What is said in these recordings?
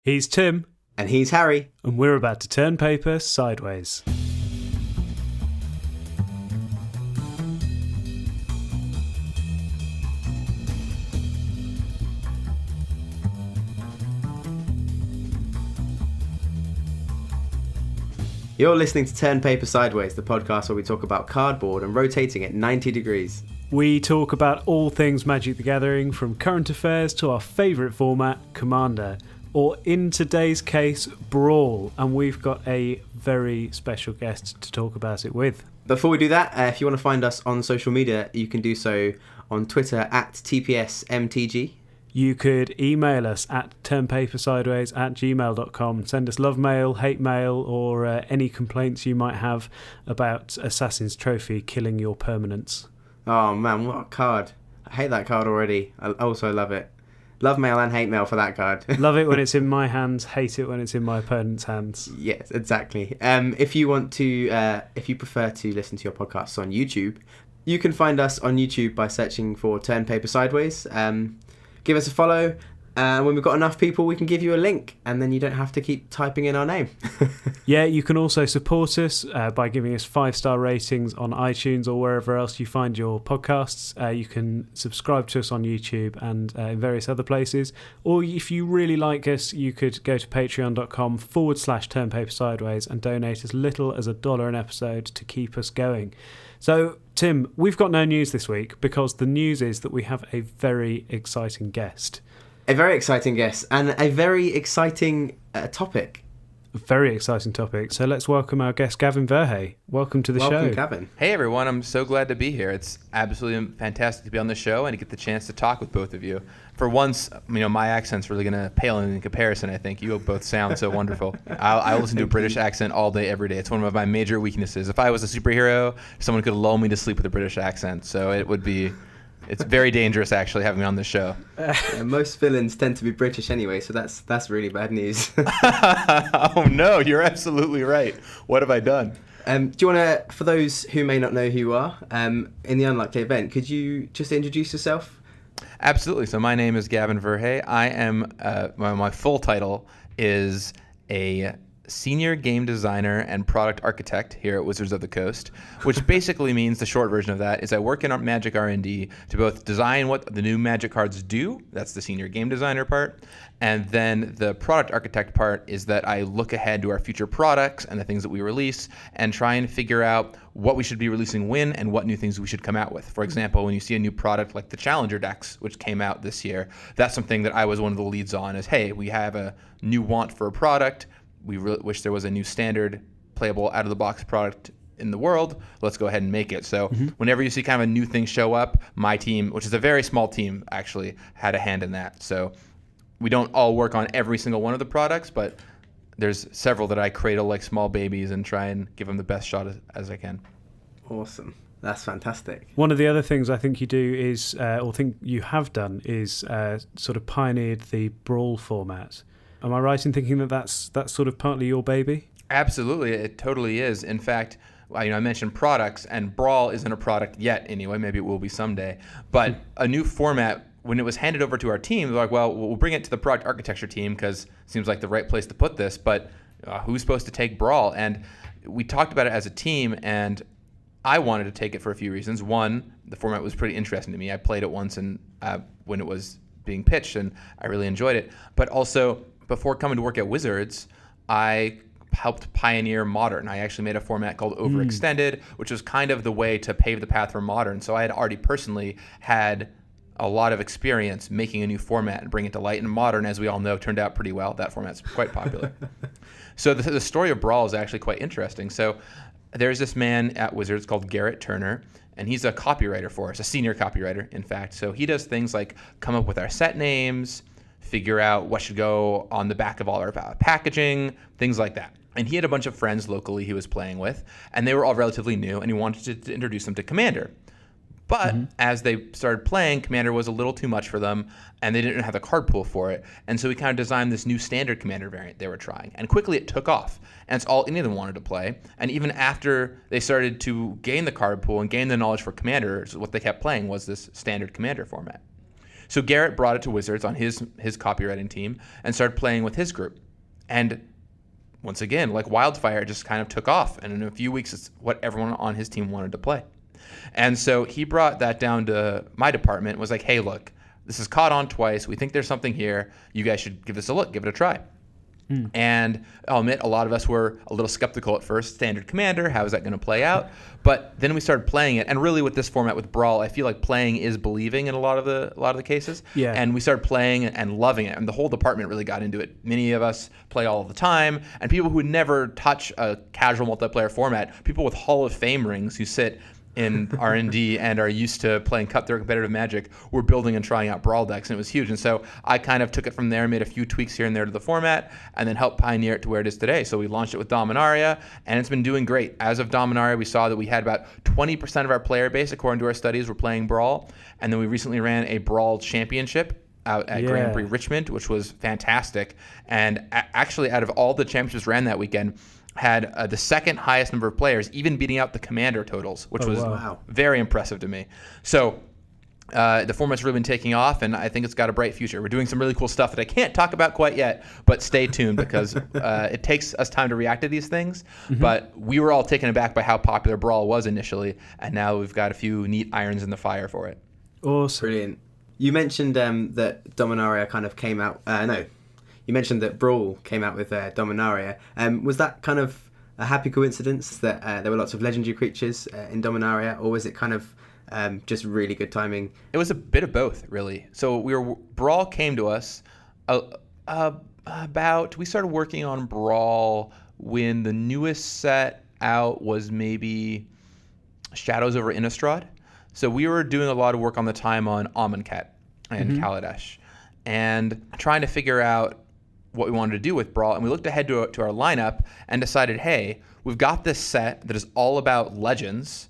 He's Tim. And he's Harry. And we're about to turn paper sideways. You're listening to Turn Paper Sideways, the podcast where we talk about cardboard and rotating at 90 degrees. We talk about all things Magic the Gathering, from current affairs to our favourite format, Commander, or in today's case, Brawl, and we've got a very special guest to talk about it with. Before we do that, if you want to find us on social media, you can do so on Twitter at TPSMTG. You could email us at turnpapersideways@gmail.com. Send us love mail, hate mail, or any complaints you might have about Assassin's Trophy killing your permanents. Oh man, what a card. I hate that card already. I also love it. Love mail and hate mail for that card. Love it when it's in my hands, hate it when it's in my opponent's hands. Yes, exactly. If you prefer to listen to your podcasts on YouTube, you can find us on YouTube by searching for Turn Paper Sideways. Give us a follow. When we've got enough people, we can give you a link, and then you don't have to keep typing in our name. Yeah, you can also support us by giving us 5-star ratings on iTunes or wherever else you find your podcasts. You can subscribe to us on YouTube and in various other places. Or if you really like us, you could go to patreon.com/turnpapersideways and donate as little as $1 an episode to keep us going. So, Tim, we've got no news this week because the news is that we have a very exciting guest. A very exciting guest and a very exciting topic. A very exciting topic. So let's welcome our guest, Gavin Verhey. Welcome to the show. Welcome, Gavin. Hey, everyone. I'm so glad to be here. It's absolutely fantastic to be on the show and to get the chance to talk with both of you. For once, my accent's really going to pale in comparison, I think. You both sound so wonderful. I listen to a British accent all day, every day. It's one of my major weaknesses. If I was a superhero, someone could lull me to sleep with a British accent. So it would be... It's very dangerous, actually, having me on the show. Most villains tend to be British anyway, so that's really bad news. Oh, no, you're absolutely right. What have I done? Do you want to, for those who may not know who you are, in the unlikely event, could you just introduce yourself? Absolutely. So my name is Gavin Verhey. I am, my full title is a senior game designer and product architect here at Wizards of the Coast, which basically means the short version of that is I work in Magic R&D to both design what the new Magic cards do, that's the senior game designer part, and then the product architect part is that I look ahead to our future products and the things that we release and try and figure out what we should be releasing when and what new things we should come out with. For example, when you see a new product like the Challenger decks, which came out this year, that's something that I was one of the leads on is, hey, we have a new want for a product. We wish there was a new standard playable out-of-the-box product in the world. Let's go ahead and make it. So whenever you see kind of a new thing show up, my team, which is a very small team, actually had a hand in that. So we don't all work on every single one of the products, but there's several that I cradle like small babies and try and give them the best shot as I can. Awesome. That's fantastic. One of the other things I think you do is, or think you have done, is sort of pioneered the Brawl format. Am I right in thinking that that's sort of partly your baby? Absolutely, it totally is. In fact, I mentioned products, and Brawl isn't a product yet anyway. Maybe it will be someday. But a new format, when it was handed over to our team, they're like, well, we'll bring it to the product architecture team because it seems like the right place to put this. But who's supposed to take Brawl? And we talked about it as a team, and I wanted to take it for a few reasons. One, the format was pretty interesting to me. I played it once and when it was being pitched, and I really enjoyed it. But also, before coming to work at Wizards, I helped pioneer Modern. I actually made a format called Overextended, which was kind of the way to pave the path for Modern. So I had already personally had a lot of experience making a new format and bringing it to light. And Modern, as we all know, turned out pretty well. That format's quite popular. So the story of Brawl is actually quite interesting. So there's this man at Wizards called Garrett Turner, and he's a copywriter for us, a senior copywriter, in fact. So he does things like come up with our set names, figure out what should go on the back of all our packaging, things like that. And he had a bunch of friends locally he was playing with, and they were all relatively new, and he wanted to introduce them to Commander. But as they started playing, Commander was a little too much for them, and they didn't have the card pool for it. And so we kind of designed this new standard Commander variant they were trying. And quickly it took off, and it's all any of them wanted to play. And even after they started to gain the card pool and gain the knowledge for Commander, what they kept playing was this standard Commander format. So Garrett brought it to Wizards on his copywriting team and started playing with his group. And once again, like wildfire, it just kind of took off. And in a few weeks, it's what everyone on his team wanted to play. And so he brought that down to my department, was like, hey, look, this is caught on twice. We think there's something here. You guys should give this a look, give it a try. And I'll admit, a lot of us were a little skeptical at first. Standard Commander, how is that going to play out? But then we started playing it, and really with this format with Brawl, I feel like playing is believing in a lot of the cases. Yeah. And we started playing and loving it, and the whole department really got into it. Many of us play all the time, and people who would never touch a casual multiplayer format, people with Hall of Fame rings who sit in R&D and are used to playing cutthroat competitive Magic, we're building and trying out Brawl decks, and it was huge. And so I kind of took it from there, made a few tweaks here and there to the format, and then helped pioneer it to where it is today. So we launched it with Dominaria, and it's been doing great. As of Dominaria, we saw that we had about 20% of our player base, according to our studies, were playing Brawl. And then we recently ran a Brawl championship out at Grand Prix Richmond, which was fantastic. And actually, out of all the championships ran that weekend, had the second highest number of players, even beating out the Commander totals, which was very impressive to me. So the format's really been taking off, and I think it's got a bright future. We're doing some really cool stuff that I can't talk about quite yet, but stay tuned because it takes us time to react to these things. But we were all taken aback by how popular Brawl was initially, and now we've got a few neat irons in the fire for it. Awesome. Brilliant. You mentioned that Dominaria kind of came out... You mentioned that Brawl came out with Dominaria. Was that kind of a happy coincidence that there were lots of legendary creatures in Dominaria, or was it kind of just really good timing? It was a bit of both, really. So Brawl came to us we started working on Brawl when the newest set out was maybe Shadows over Innistrad. So we were doing a lot of work on the time on Amonkhet and Kaladesh, and trying to figure out what we wanted to do with Brawl. And we looked ahead to our lineup and decided, hey, we've got this set that is all about legends.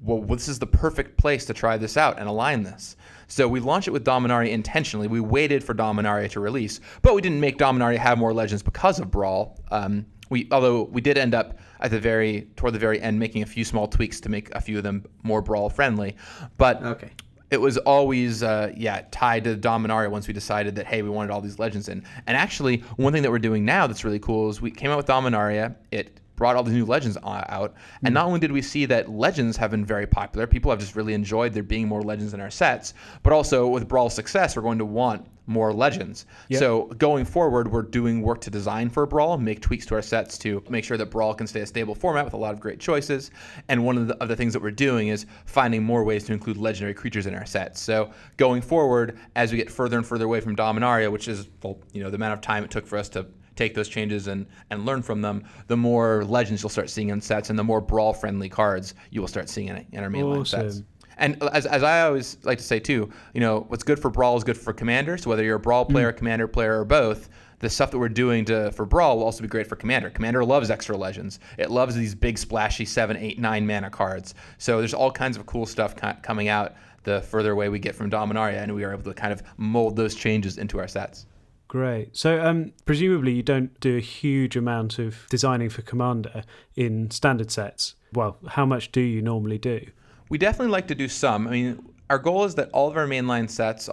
Well, this is the perfect place to try this out and align this. So we launched it with Dominaria intentionally. We waited for Dominaria to release, but we didn't make Dominaria have more legends because of Brawl. Although we did end up toward the very end making a few small tweaks to make a few of them more Brawl friendly. But it was always tied to Dominaria once we decided that, hey, we wanted all these legends in. And actually, one thing that we're doing now that's really cool is we came out with Dominaria. It brought all these new legends out. And not only did we see that legends have been very popular, people have just really enjoyed there being more legends in our sets, but also with Brawl's success, we're going to want more legends. Yep. So going forward, we're doing work to design for Brawl, make tweaks to our sets to make sure that Brawl can stay a stable format with a lot of great choices. And one of the things that we're doing is finding more ways to include legendary creatures in our sets. So going forward, as we get further and further away from Dominaria, which is the amount of time it took for us to take those changes and learn from them, the more legends you'll start seeing in sets, and the more Brawl-friendly cards you will start seeing in our mainline sets. And as I always like to say too, what's good for Brawl is good for Commander. So whether you're a Brawl player, Commander player, or both, the stuff that we're doing for Brawl will also be great for Commander. Commander loves extra legends. It loves these big splashy 7, 8, 9 mana cards. So there's all kinds of cool stuff coming out the further away we get from Dominaria, and we are able to kind of mold those changes into our sets. Great. So presumably you don't do a huge amount of designing for Commander in standard sets. Well, how much do you normally do? We definitely like to do some. I mean, our goal is that all of our mainline sets,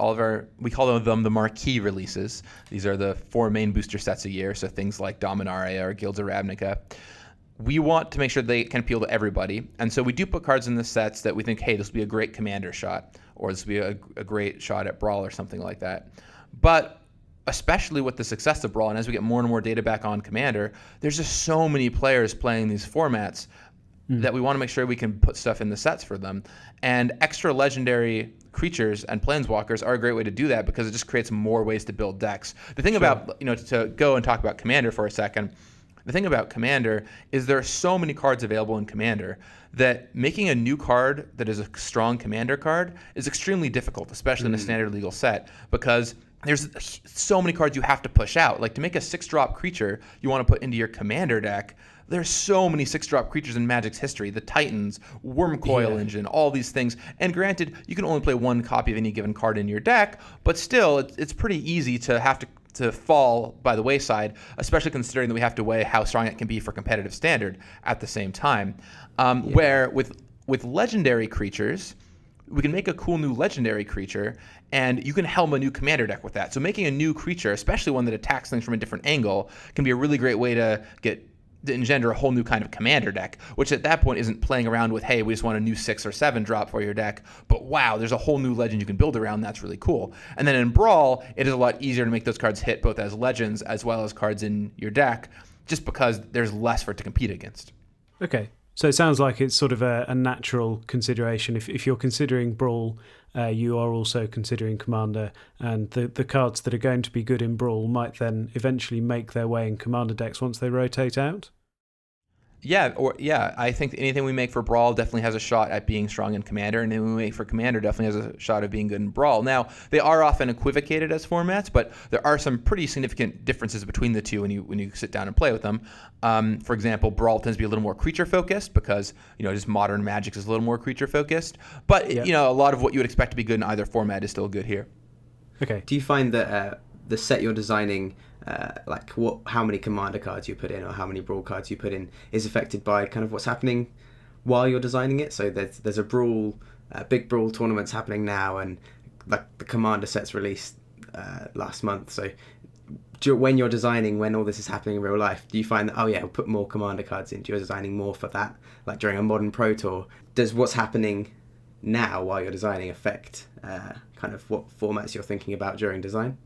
we call them the marquee releases. These are the 4 main booster sets a year, so things like Dominaria or Guilds of Ravnica. We want to make sure they can appeal to everybody. And so we do put cards in the sets that we think, hey, this will be a great Commander shot, or this will be a great shot at Brawl or something like that. But especially with the success of Brawl, and as we get more and more data back on Commander, there's just so many players playing these formats that we want to make sure we can put stuff in the sets for them. And extra legendary creatures and planeswalkers are a great way to do that because it just creates more ways to build decks. The thing about, to go and talk about Commander for a second, the thing about Commander is there are so many cards available in Commander that making a new card that is a strong Commander card is extremely difficult, especially in a standard legal set, because there's so many cards you have to push out. Like to make a 6-drop creature you want to put into your Commander deck, there's so many 6-drop creatures in Magic's history. The Titans, Wormcoil Engine, all these things. And granted, you can only play 1 copy of any given card in your deck, but still, it's pretty easy to have to fall by the wayside, especially considering that we have to weigh how strong it can be for competitive standard at the same time. Where with legendary creatures, we can make a cool new legendary creature, and you can helm a new commander deck with that. So making a new creature, especially one that attacks things from a different angle, can be a really great way to engender a whole new kind of commander deck, which at that point isn't playing around with, hey, we just want a new 6 or 7 drop for your deck, but wow, there's a whole new legend you can build around. That's really cool. And then in Brawl, it is a lot easier to make those cards hit both as legends as well as cards in your deck, just because there's less for it to compete against. Okay. So it sounds like it's sort of a natural consideration. If you're considering Brawl, you are also considering Commander, and the cards that are going to be good in Brawl might then eventually make their way in Commander decks once they rotate out. Yeah, I think anything we make for Brawl definitely has a shot at being strong in Commander, and anything we make for Commander definitely has a shot of being good in Brawl. Now, they are often equivocated as formats, but there are some pretty significant differences between the two when you sit down and play with them. For example, Brawl tends to be a little more creature focused because just modern Magic is a little more creature focused. But a lot of what you would expect to be good in either format is still good here. Okay. Do you find that the set you're designing, how many Commander cards you put in or how many Brawl cards you put in, is affected by kind of what's happening while you're designing it? So there's a Brawl, big Brawl tournaments happening now, and like the Commander set's released last month. So when you're designing, when all this is happening in real life, do you find that, we'll put more Commander cards in? You're designing more for that, like during a modern Pro Tour? Does what's happening now while you're designing affect kind of what formats you're thinking about during design?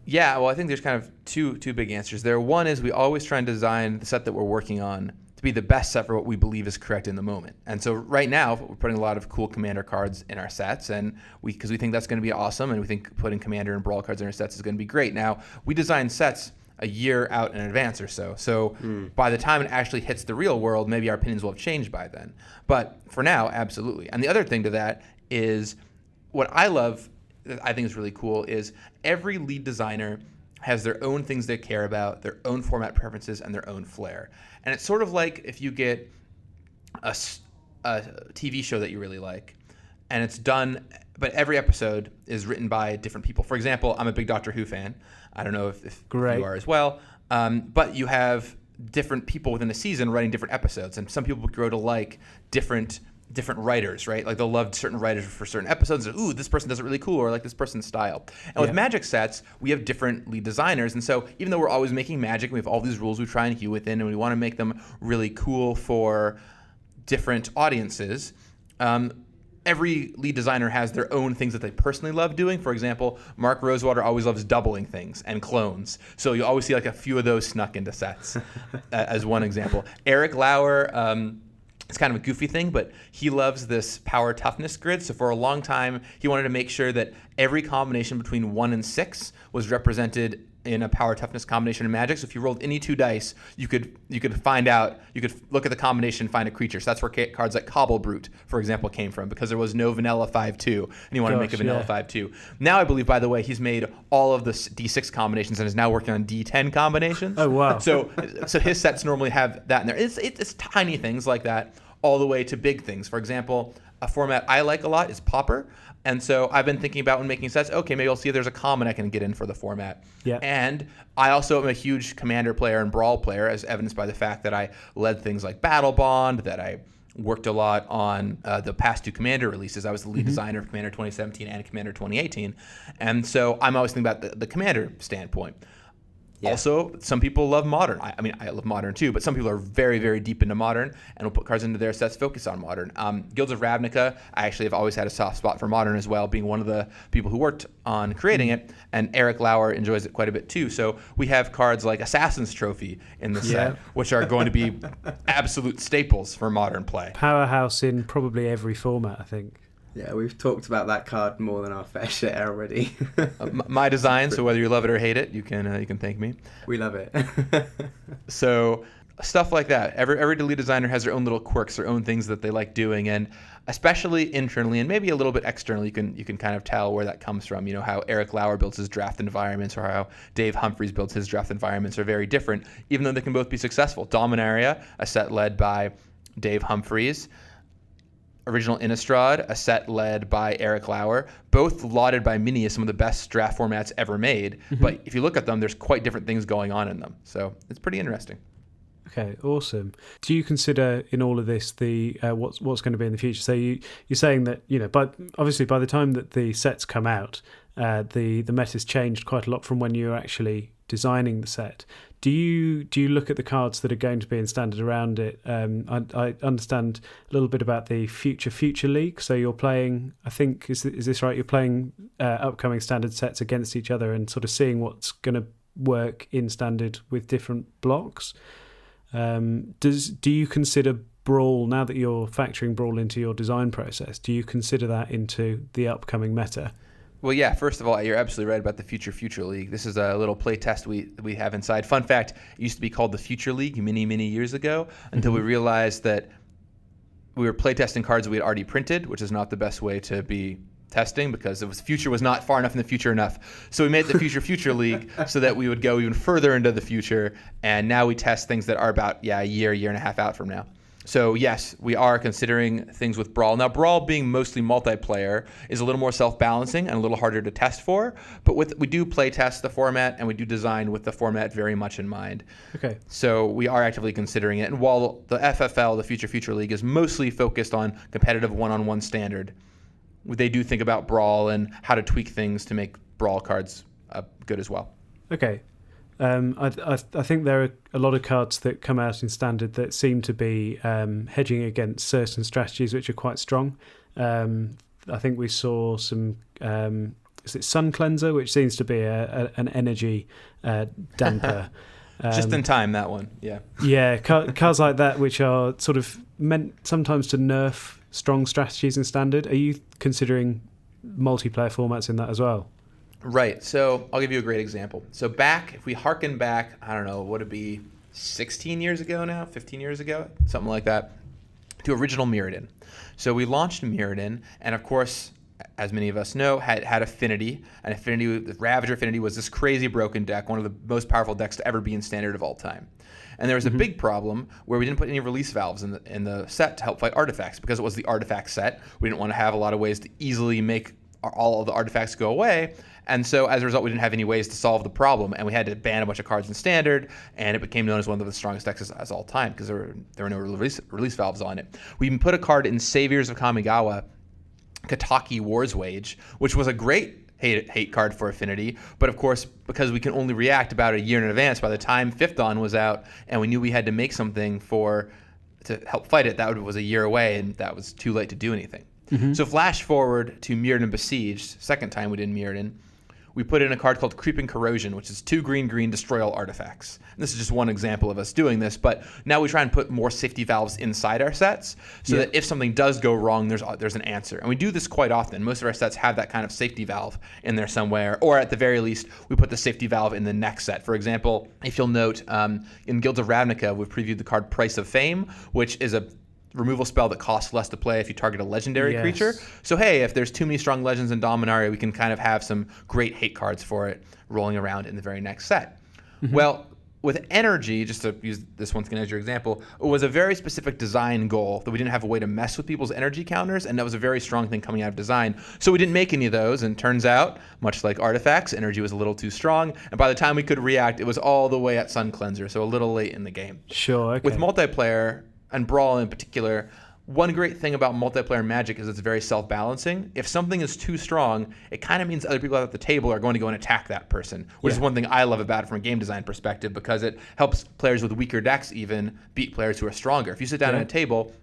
Yeah, well, I think there's kind of two big answers there. One is we always try and design the set that we're working on to be the best set for what we believe is correct in the moment. And so right now, we're putting a lot of cool Commander cards in our sets, and because we think that's going to be awesome, and we think putting Commander and Brawl cards in our sets is going to be great. Now, we design sets a year out in advance or so. So by the time it actually hits the real world, maybe our opinions will have changed by then. But for now, absolutely. And the other thing to that is what I love, that I think is really cool, is every lead designer has their own things they care about, their own format preferences, and their own flair. And it's sort of like if you get a TV show that you really like, and it's done, but every episode is written by different people. For example, I'm a big Doctor Who fan. I don't know if you are as well. But you have different people within a season writing different episodes, and some people grow to like different writers, right? Like they'll love certain writers for certain episodes. Ooh, this person does it really cool, or like this person's style. And with Magic sets, we have different lead designers. And so even though we're always making Magic, we have all these rules we try and hew within, and we want to make them really cool for different audiences. Every lead designer has their own things that they personally love doing. For example, Mark Rosewater always loves doubling things and clones. So you always see like a few of those snuck into sets as one example. Eric Lauer, it's kind of a goofy thing, but he loves this power toughness grid. So for a long time, he wanted to make sure that every combination between 1 and 6 was represented in a power toughness combination in Magic. So if you rolled any 2 dice, you could find out, you could look at the combination and find a creature. So that's where cards like Cobble Brute, for example, came from, because there was no vanilla 5/2, and he wanted to make a vanilla 5/2. Now I believe, by the way, he's made all of the D6 combinations and is now working on D10 combinations. Oh wow! So his sets normally have that in there. It's tiny things like that, all the way to big things. For example, a format I like a lot is Pauper. And so I've been thinking about when making sets, okay, maybe I'll see if there's a common I can get in for the format. Yeah. And I also am a huge Commander player and Brawl player, as evidenced by the fact that I led things like Battle Bond, that I worked a lot on the past 2 Commander releases. I was the lead designer of Commander 2017 and Commander 2018. And so I'm always thinking about the Commander standpoint. Yeah. Also, some people love Modern. I mean, I love Modern too, but some people are very, very deep into Modern and will put cards into their sets focused on Modern. Guilds of Ravnica, I actually have always had a soft spot for Modern as well, being one of the people who worked on creating it, and Eric Lauer enjoys it quite a bit too. So we have cards like Assassin's Trophy in the set, which are going to be absolute staples for Modern play. Powerhouse in probably every format, I think. Yeah, we've talked about that card more than our fair share already. My design, so whether you love it or hate it, you can thank me. We love it. So stuff like that. Every lead designer has their own little quirks, their own things that they like doing, and especially internally and maybe a little bit externally, you can kind of tell where that comes from. You know, how Eric Lauer builds his draft environments, or how Dave Humphries builds his draft environments, are very different, even though they can both be successful. Dominaria, a set led by Dave Humphries. Original Innistrad, a set led by Eric Lauer, both lauded by many as some of the best draft formats ever made. But if you look at them, there's quite different things going on in them. So it's pretty interesting. Okay, awesome. Do you consider in all of this the what's going to be in the future? So you're saying that but obviously by the time that the sets come out, the meta's changed quite a lot from when you were actually designing the set. Do you look at the cards that are going to be in standard around it? I understand a little bit about the future league. So you're playing, I think, is this right? You're playing upcoming standard sets against each other and sort of seeing what's going to work in standard with different blocks. Do you consider Brawl, now that you're factoring Brawl into your design process, do you consider that into the upcoming meta? Well, yeah, first of all, you're absolutely right about the Future League. This is a little play test we have inside. Fun fact, it used to be called the Future League many years ago until we realized that we were play testing cards we had already printed, which is not the best way to be testing because future was not far enough in the future enough. So we made the Future League so that we would go even further into the future, and now we test things that are about a year and a half out from now. So yes, we are considering things with Brawl. Now Brawl being mostly multiplayer is a little more self-balancing and a little harder to test for, but we do play test the format and we do design with the format very much in mind. Okay. So we are actively considering it. And while the FFL, the Future League, is mostly focused on competitive one-on-one standard, they do think about Brawl and how to tweak things to make Brawl cards good as well. Okay. I think there are a lot of cards that come out in standard that seem to be hedging against certain strategies which are quite strong. I think we saw some, is it Sun Cleanser, which seems to be an energy damper. Just in time, that one, yeah. Yeah, cards like that which are sort of meant sometimes to nerf strong strategies in standard. Are you considering multiplayer formats in that as well? Right. So I'll give you a great example. So if we harken back, I don't know, would it be 16 years ago now, 15 years ago, something like that, to original Mirrodin. So we launched Mirrodin, and of course, as many of us know, had Affinity. And the Ravager Affinity was this crazy broken deck, one of the most powerful decks to ever be in standard of all time. And there was a big problem where we didn't put any release valves in the set to help fight artifacts. Because it was the artifact set, we didn't want to have a lot of ways to easily make all of the artifacts go away. And so as a result, we didn't have any ways to solve the problem, and we had to ban a bunch of cards in standard, and it became known as one of the strongest decks as all time because there were no release valves on it. We even put a card in Saviors of Kamigawa, Kataki War's Wage, which was a great hate card for Affinity, but of course, because we can only react about a year in advance, by the time 5th Dawn was out, and we knew we had to make something to help fight it, that was a year away, and that was too late to do anything. So flash forward to Mirrodin Besieged, second time we did Mirrodin. We put in a card called Creeping Corrosion, which is 2 green, destroy all artifacts. And this is just one example of us doing this, but now we try and put more safety valves inside our sets so that if something does go wrong, there's an answer. And we do this quite often. Most of our sets have that kind of safety valve in there somewhere, or at the very least, we put the safety valve in the next set. For example, if you'll note, in Guilds of Ravnica, we've previewed the card Price of Fame, which is a removal spell that costs less to play if you target a legendary creature. So hey, if there's too many strong legends in Dominaria, we can kind of have some great hate cards for it rolling around in the very next set. Well, with energy, just to use this once again as your example, it was a very specific design goal that we didn't have a way to mess with people's energy counters, and that was a very strong thing coming out of design. So we didn't make any of those, and turns out, much like artifacts, energy was a little too strong, and by the time we could react, it was all the way at Sun Cleanser, so a little late in the game. Sure, okay. With multiplayer, and Brawl in particular, one great thing about multiplayer Magic is it's very self-balancing. If something is too strong, it kind of means other people at the table are going to go and attack that person, which is one thing I love about it from a game design perspective, because it helps players with weaker decks even beat players who are stronger. If you sit down at a table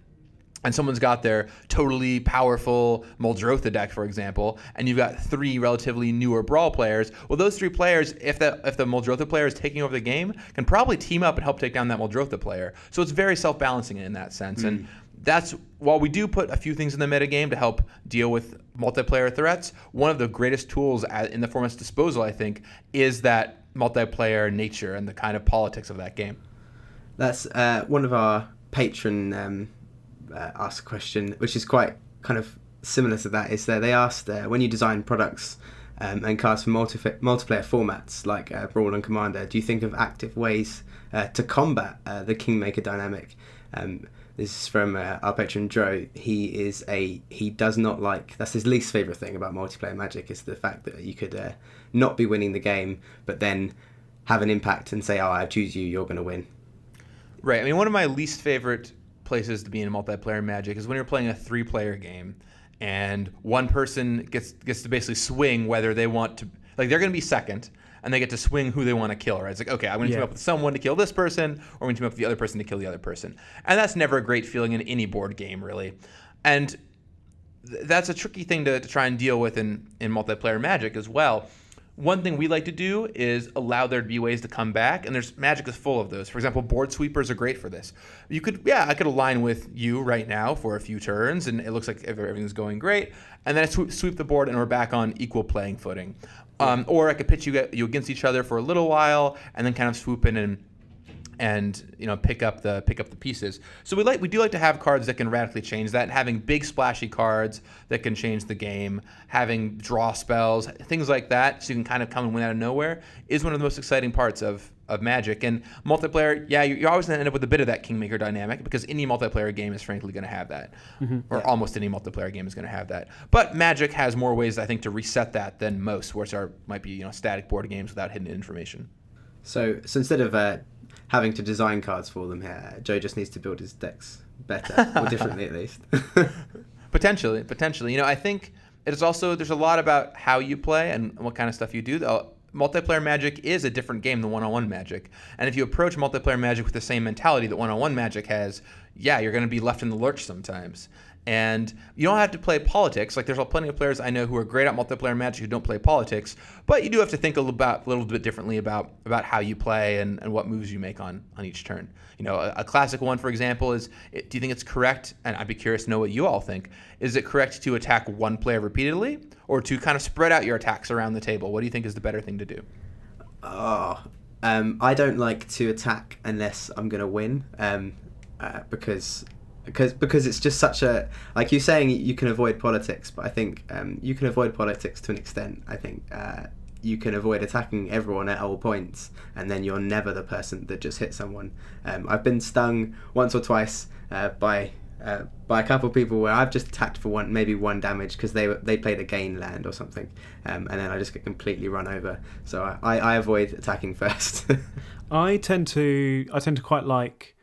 and someone's got their totally powerful Muldrotha deck, for example, and you've got 3 relatively newer Brawl players, well, those 3 players, if the Muldrotha player is taking over the game, can probably team up and help take down that Muldrotha player. So it's very self-balancing in that sense. And that's, while we do put a few things in the metagame to help deal with multiplayer threats, one of the greatest tools in the format's disposal, I think, is that multiplayer nature and the kind of politics of that game. That's one of our patron asked a question, which is quite kind of similar to that. Is that they asked when you design products and cards for multiplayer formats like Brawl and Commander, do you think of active ways to combat the Kingmaker dynamic? This is from our patron Dro. He does not like, that's his least favourite thing about multiplayer Magic, is the fact that you could not be winning the game, but then have an impact and say, oh, I choose you, you're going to win. Right. I mean, one of my least favorite places to be in multiplayer Magic is when you're playing a 3-player game and one person gets to basically swing whether they want to, like, they're going to be second and they get to swing who they want to kill, right? It's like, okay, I'm going to team up with someone to kill this person, or I'm going to team up with the other person to kill the other person. And that's never a great feeling in any board game, really. And that's a tricky thing to try and deal with in multiplayer Magic as well. One thing we like to do is allow there to be ways to come back, and Magic is full of those. For example, board sweepers are great for this. I could align with you right now for a few turns, and it looks like everything's going great, and then I sweep the board, and we're back on equal playing footing. Or I could pitch you against each other for a little while, and then kind of swoop in and pick up the pieces. So we do like to have cards that can radically change that, and having big splashy cards that can change the game, having draw spells, things like that, so you can kind of come and win out of nowhere, is one of the most exciting parts of Magic. And multiplayer, you're always going to end up with a bit of that Kingmaker dynamic, because any multiplayer game is frankly going to have that, or almost any multiplayer game is going to have that. But Magic has more ways, I think, to reset that than most, which might be static board games without hidden information. So instead of having to design cards for them here, Joe just needs to build his decks better, or differently at least. Potentially. I think it's also, there's a lot about how you play and what kind of stuff you do. Multiplayer Magic is a different game than one-on-one Magic. And if you approach multiplayer Magic with the same mentality that one-on-one Magic has, you're going to be left in the lurch sometimes. And you don't have to play politics. Like, there's plenty of players I know who are great at multiplayer Magic who don't play politics, but you do have to think a little bit differently about how you play and what moves you make on each turn. A classic one, for example, is, do you think it's correct, and I'd be curious to know what you all think, is it correct to attack one player repeatedly, or to kind of spread out your attacks around the table? What do you think is the better thing to do? I don't like to attack unless I'm going to win, because it's just such a, like you're saying, you can avoid politics, but I think you can avoid politics to an extent. I think you can avoid attacking everyone at all points, and then you're never the person that just hit someone. I've been stung once or twice by a couple of people where I've just attacked for maybe one damage because they played a gain land or something, and then I just get completely run over. So I avoid attacking first. I tend to quite like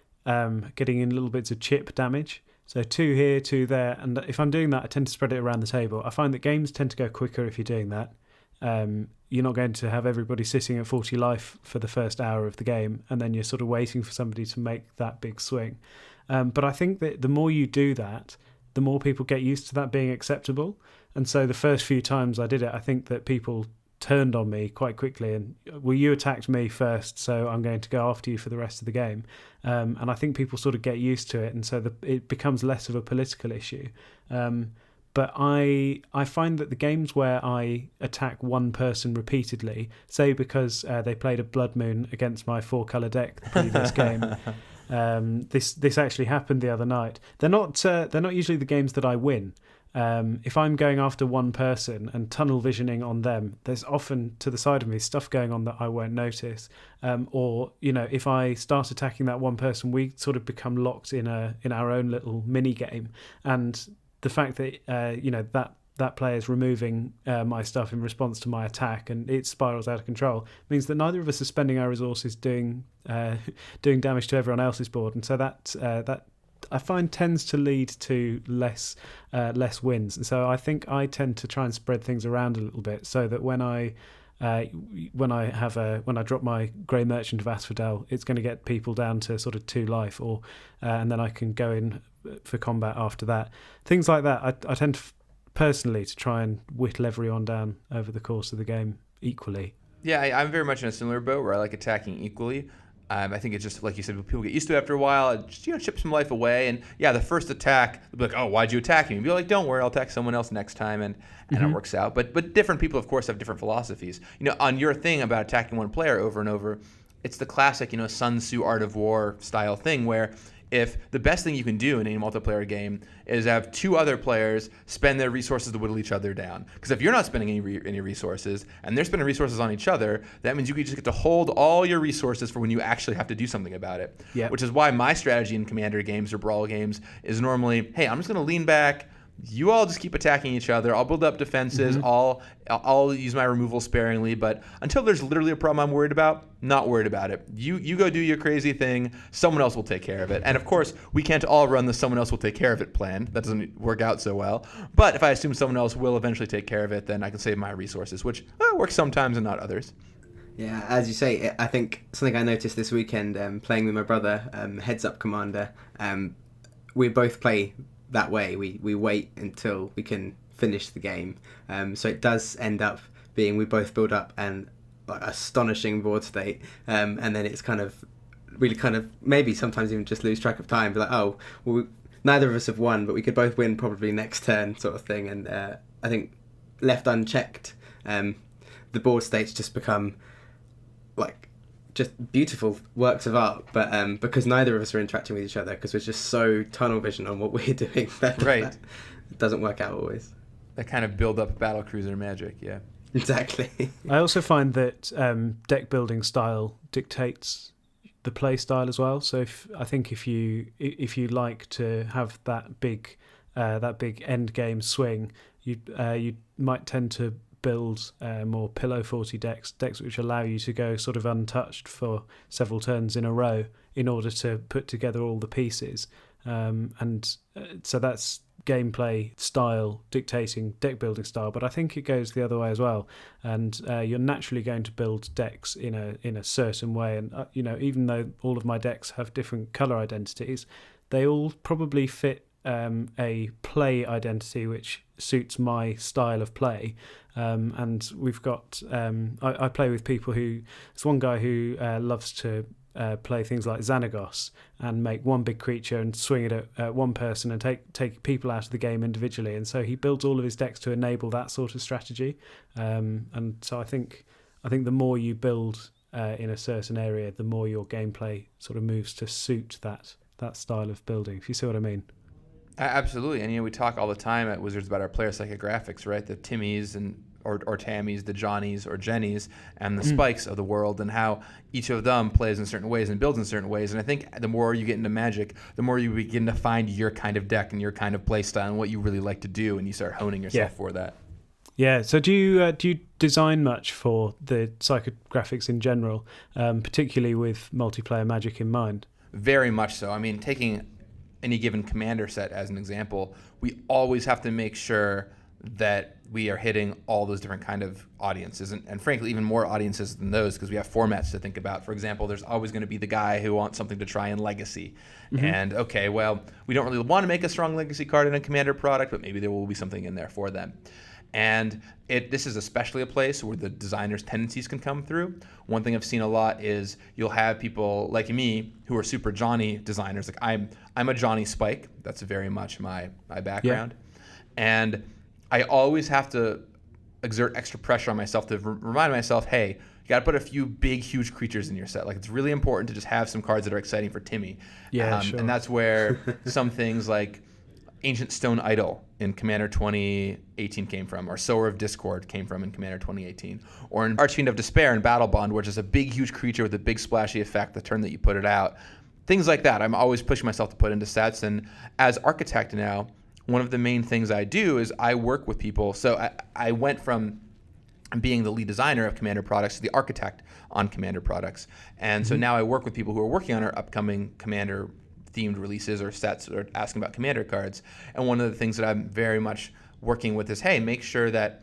getting in little bits of chip damage. So 2 here, 2 there, and if I'm doing that, I tend to spread it around the table. I find that games tend to go quicker if you're doing that. You're not going to have everybody sitting at 40 life for the first hour of the game, and then you're sort of waiting for somebody to make that big swing. But I think that the more you do that, the more people get used to that being acceptable. And so the first few times I did it, I think that people turned on me quite quickly and, well, you attacked me first, so I'm going to go after you for the rest of the game. And I think people sort of get used to it, and so it becomes less of a political issue. But I find that the games where I attack one person repeatedly, say because they played a Blood Moon against my 4-colour deck the previous game, this actually happened the other night. They're not usually the games that I win. If I'm going after one person and tunnel visioning on them, there's often to the side of me stuff going on that I won't notice. Or if I start attacking that one person, we sort of become locked in our own little mini game, and the fact that that player is removing my stuff in response to my attack and it spirals out of control means that neither of us are spending our resources doing damage to everyone else's board, and so that I find tends to lead to less wins. And so I think I tend to try and spread things around a little bit, so that when I drop my Grey Merchant of Asphodel, it's going to get people down to sort of 2 life, and then I can go in for combat after that. Things like that. I tend to personally to try and whittle everyone down over the course of the game equally. Yeah, I'm very much in a similar boat where I like attacking equally. I think it's just, like you said, people get used to it after a while. It just, chip some life away. And yeah, the first attack, they'll be like, oh, why'd you attack me? And be like, don't worry, I'll attack someone else next time. And it works out. But different people, of course, have different philosophies. On your thing about attacking one player over and over, it's the classic, Sun Tzu Art of War style thing where if the best thing you can do in any multiplayer game is have 2 other players spend their resources to whittle each other down. Because if you're not spending any resources and they're spending resources on each other, that means you just get to hold all your resources for when you actually have to do something about it. Yep. Which is why my strategy in Commander games or Brawl games is normally, hey, I'm just going to lean back, you all just keep attacking each other. I'll build up defenses. I'll use my removal sparingly, but until there's literally a problem I'm worried about, not worried about it. You go do your crazy thing. Someone else will take care of it. And of course, we can't all run the someone else will take care of it plan. That doesn't work out so well. But if I assume someone else will eventually take care of it, then I can save my resources, which works sometimes and not others. Yeah, as you say, I think something I noticed this weekend playing with my brother, Heads Up Commander, we both play that way. We wait until we can finish the game. So it does end up being we both build up an astonishing board state, and then it's maybe sometimes even just lose track of time. Be like, oh, well, neither of us have won, but we could both win probably next turn, sort of thing. And I think left unchecked, the board states just become just beautiful works of art, but because neither of us are interacting with each other, because we're just so tunnel vision on what we're doing, right, it doesn't work out always. That kind of build up battlecruiser magic, yeah. Exactly. I also find that deck building style dictates the play style as well. So if you like to have that big end game swing, you might tend to build more pillow 40 decks which allow you to go sort of untouched for several turns in a row in order to put together all the pieces, so that's gameplay style dictating deck building style. But I think it goes the other way as well, and you're naturally going to build decks in a certain way, and even though all of my decks have different color identities, they all probably fit a play identity which suits my style of play, and we've got I play with people who, there's one guy who loves to play things like Xanagos and make one big creature and swing it at one person and take people out of the game individually, and so he builds all of his decks to enable that sort of strategy, and so I think the more you build in a certain area, the more your gameplay sort of moves to suit that style of building, if you see what I mean. Absolutely, and we talk all the time at Wizards about our player psychographics, right? The Timmys or Tammys, the Johnnies or Jennies, and the Spikes of the world, and how each of them plays in certain ways and builds in certain ways. And I think the more you get into Magic, the more you begin to find your kind of deck and your kind of play style and what you really like to do, and you start honing yourself for that. Yeah. So do you design much for the psychographics in general, particularly with multiplayer Magic in mind? Very much so. I mean, taking any given commander set as an example, we always have to make sure that we are hitting all those different kind of audiences, and frankly even more audiences than those, because we have formats to think about. For example, there's always going to be the guy who wants something to try in Legacy, and okay, well, we don't really want to make a strong Legacy card in a commander product, but maybe there will be something in there for them. And this is especially a place where the designer's tendencies can come through. One thing I've seen a lot is you'll have people like me who are super Johnny designers. Like I'm a Johnny Spike. That's very much my background. Yeah. And I always have to exert extra pressure on myself to remind myself, hey, you got to put a few big, huge creatures in your set. Like, it's really important to just have some cards that are exciting for Timmy. Yeah, sure. And that's where some things like Ancient Stone Idol in Commander 2018 came from, or Sower of Discord came from in Commander 2018, or in Archfiend of Despair in Battle Bond, which is a big, huge creature with a big splashy effect the turn that you put it out. Things like that. I'm always pushing myself to put into sets, and as architect now, one of the main things I do is I work with people. So I went from being the lead designer of Commander products to the architect on Commander products, and so now I work with people who are working on our upcoming Commander themed releases or sets, or asking about Commander cards. And one of the things that I'm very much working with is, hey, make sure that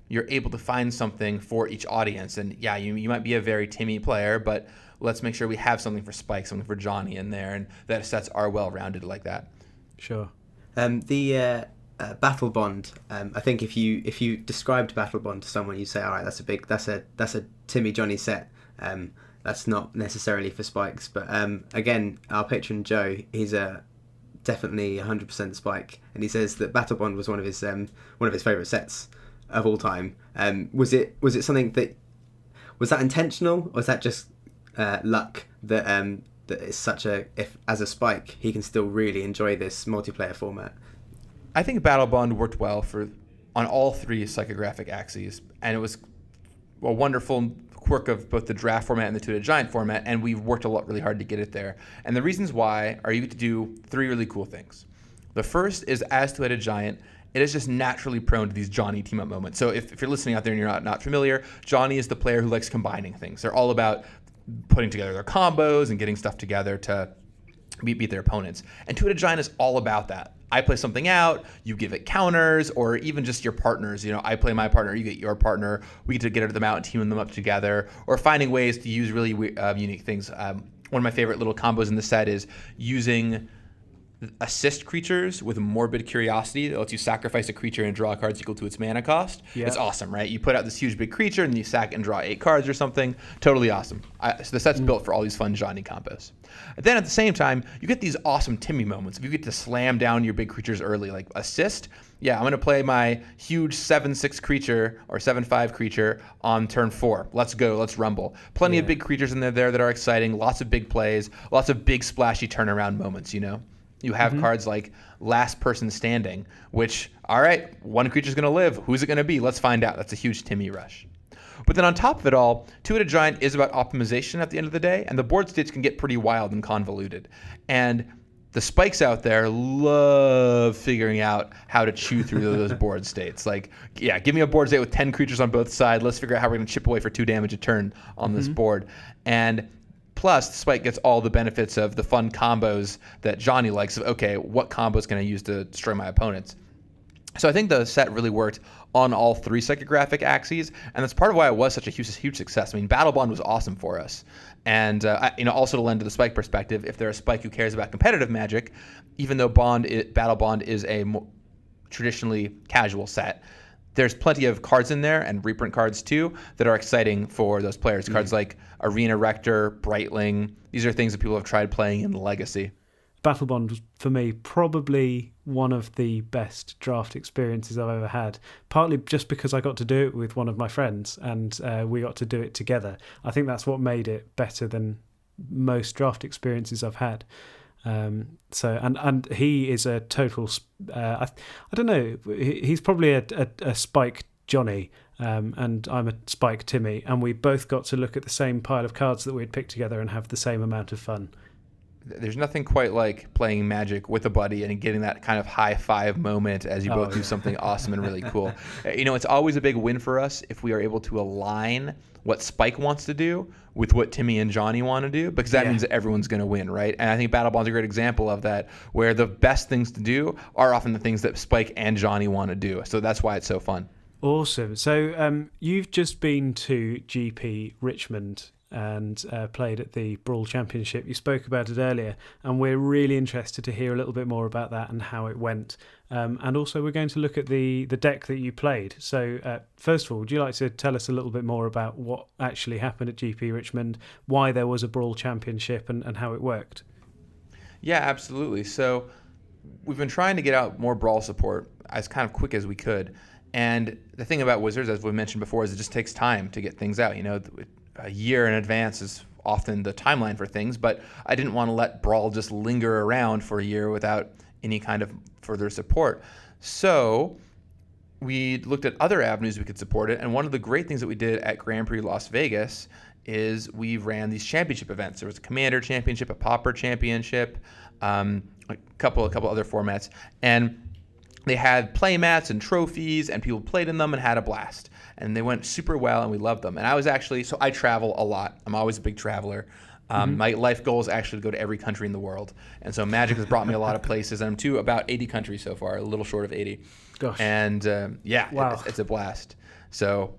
you're able to find something for each audience. And yeah, you might be a very Timmy player, but let's make sure we have something for Spike, something for Johnny in there, and that sets are well rounded like that. Sure. The Battle Bond. I think if you described Battle Bond to someone, you say, all right, that's a Timmy Johnny set. That's not necessarily for Spikes, but again, our patron Joe, he's definitely 100% Spike, and he says that Battle Bond was one of his favourite sets of all time. Was it something was that intentional, or was that just luck that it's such if as a Spike he can still really enjoy this multiplayer format? I think Battle Bond worked well on all three psychographic axes, and it was a wonderful quirk of both the draft format and the two-headed giant format, and we've worked really hard to get it there. And the reasons why are you get to do three really cool things. The first is, as two-headed giant, it is just naturally prone to these Johnny team-up moments. So if you're listening out there and you're not familiar, Johnny is the player who likes combining things. They're all about putting together their combos and getting stuff together to beat their opponents. And Two-Headed Giant is all about that. I play something out, you give it counters, or even just your partners. I play my partner, you get your partner. We get to get them out and team them up together, or finding ways to use really unique things. One of my favorite little combos in the set is using assist creatures with morbid curiosity that lets you sacrifice a creature and draw cards equal to its mana cost. Yeah. It's awesome, right? You put out this huge big creature and you sack and draw 8 cards or something. Totally awesome. So the set's built for all these fun Johnny combos. And then at the same time, you get these awesome Timmy moments. If you get to slam down your big creatures early, like assist, I'm going to play my huge 7/6 creature or 7/5 creature on turn 4. Let's go. Let's rumble. Plenty of big creatures in there that are exciting. Lots of big plays. Lots of big splashy turnaround moments, You have cards like Last Person Standing, which, all right, one creature's going to live. Who's it going to be? Let's find out. That's a huge Timmy rush. But then on top of it all, Two-Headed Giant is about optimization at the end of the day, and the board states can get pretty wild and convoluted. And the spikes out there love figuring out how to chew through those board states. Like, give me a board state with 10 creatures on both sides. Let's figure out how we're going to chip away for 2 damage a turn on this board. And plus, the Spike gets all the benefits of the fun combos that Johnny likes. Of, okay, what combos can I use to destroy my opponents? So I think the set really worked on all 3 psychographic axes, and that's part of why it was such a huge success. I mean, Battle Bond was awesome for us. And also to lend to the Spike perspective, if they're a Spike who cares about competitive Magic, even though Battle Bond is a traditionally casual set, there's plenty of cards in there, and reprint cards too, that are exciting for those players. Cards like Arena Rector, Brightling. These are things that people have tried playing in Legacy. Battle Bond was, for me, probably one of the best draft experiences I've ever had. Partly just because I got to do it with one of my friends, and we got to do it together. I think that's what made it better than most draft experiences I've had. And he is a total. I don't know. He's probably a Spike Johnny, and I'm a Spike Timmy, and we both got to look at the same pile of cards that we'd picked together and have the same amount of fun. There's nothing quite like playing Magic with a buddy and getting that kind of high five moment as you both do something awesome and really cool. It's always a big win for us if we are able to align what Spike wants to do with what Timmy and Johnny want to do, because that means that everyone's going to win, right? And I think Battle Bond's a great example of that, where the best things to do are often the things that Spike and Johnny want to do. So that's why it's so fun. Awesome. So you've just been to GP Richmond and played at the Brawl Championship. You spoke about it earlier, and we're really interested to hear a little bit more about that and how it went. And also we're going to look at the deck that you played. So first of all, would you like to tell us a little bit more about what actually happened at GP Richmond, why there was a Brawl Championship, and how it worked? Yeah, absolutely. So we've been trying to get out more Brawl support as kind of quick as we could. And the thing about Wizards, as we mentioned before, is it just takes time to get things out. A year in advance is often the timeline for things, but I didn't want to let Brawl just linger around for a year without any kind of further support. So we looked at other avenues we could support it, and one of the great things that we did at Grand Prix Las Vegas is we ran these championship events. There was a Commander Championship, a Pauper Championship, a couple other formats, and they had play mats and trophies, and people played in them and had a blast. And they went super well, and we loved them. And I travel a lot. I'm always a big traveler. My life goal is actually to go to every country in the world. And so Magic has brought me a lot of places. And I'm to about 80 countries so far, a little short of 80. Gosh. And wow. It's a blast. So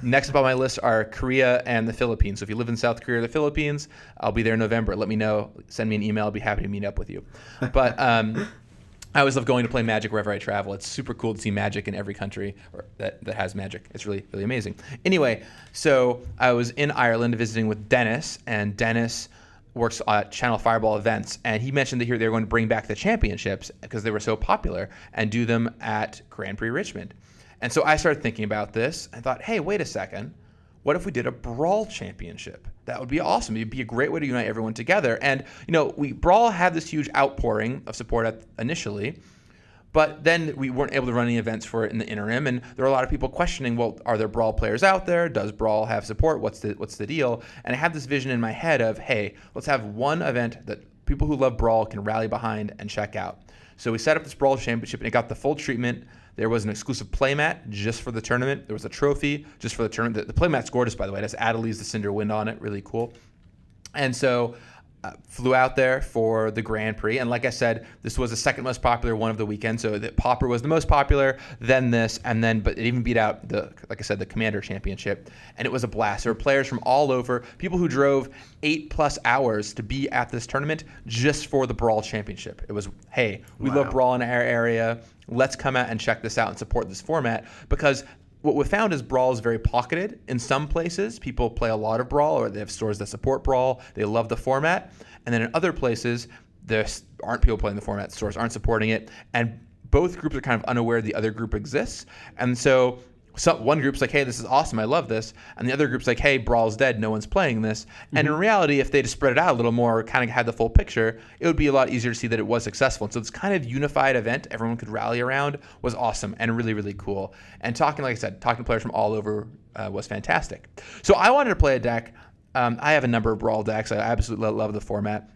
next up on my list are Korea and the Philippines. So if you live in South Korea or the Philippines, I'll be there in November. Let me know. Send me an email. I'll be happy to meet up with you. But I always love going to play Magic wherever I travel. It's super cool to see Magic in every country that has Magic. It's really, really amazing. Anyway, so I was in Ireland visiting with Dennis, and Dennis works at Channel Fireball events, and he mentioned that they were going to bring back the championships because they were so popular and do them at Grand Prix Richmond. And so I started thinking about this. I thought, hey, wait a second. What if we did a Brawl Championship? That would be awesome. It'd be a great way to unite everyone together. And, Brawl had this huge outpouring of support initially, but then we weren't able to run any events for it in the interim. And there were a lot of people questioning, well, are there Brawl players out there? Does Brawl have support? What's the deal? And I had this vision in my head of, hey, let's have one event that people who love Brawl can rally behind and check out. So we set up this Brawl Championship, and it got the full treatment There was an exclusive playmat just for the tournament. There was a trophy just for the tournament. The playmat's gorgeous, by the way. It has Adelise the Cinder Wind on it. Really cool. And so flew out there for the Grand Prix. And like I said, this was the second most popular one of the weekend. So the Pauper was the most popular, then this, but it even beat out like I said, the Commander Championship. And it was a blast. There were players from all over, people who drove 8+ hours to be at this tournament just for the Brawl Championship. It was, hey, we love Brawl in our area. Let's come out and check this out and support this format, because what we found is Brawl is very pocketed. In some places, people play a lot of Brawl, or they have stores that support Brawl. They love the format. And then in other places, there aren't people playing the format. Stores aren't supporting it. And both groups are kind of unaware the other group exists. And so one group's like, hey, this is awesome, I love this. And the other group's like, hey, Brawl's dead, no one's playing this. And in reality, if they just spread it out a little more, kind of had the full picture, it would be a lot easier to see that it was successful. And so this kind of unified event everyone could rally around was awesome and really, really cool. And like I said, talking to players from all over was fantastic. So I wanted to play a deck. I have a number of Brawl decks. I absolutely love the format.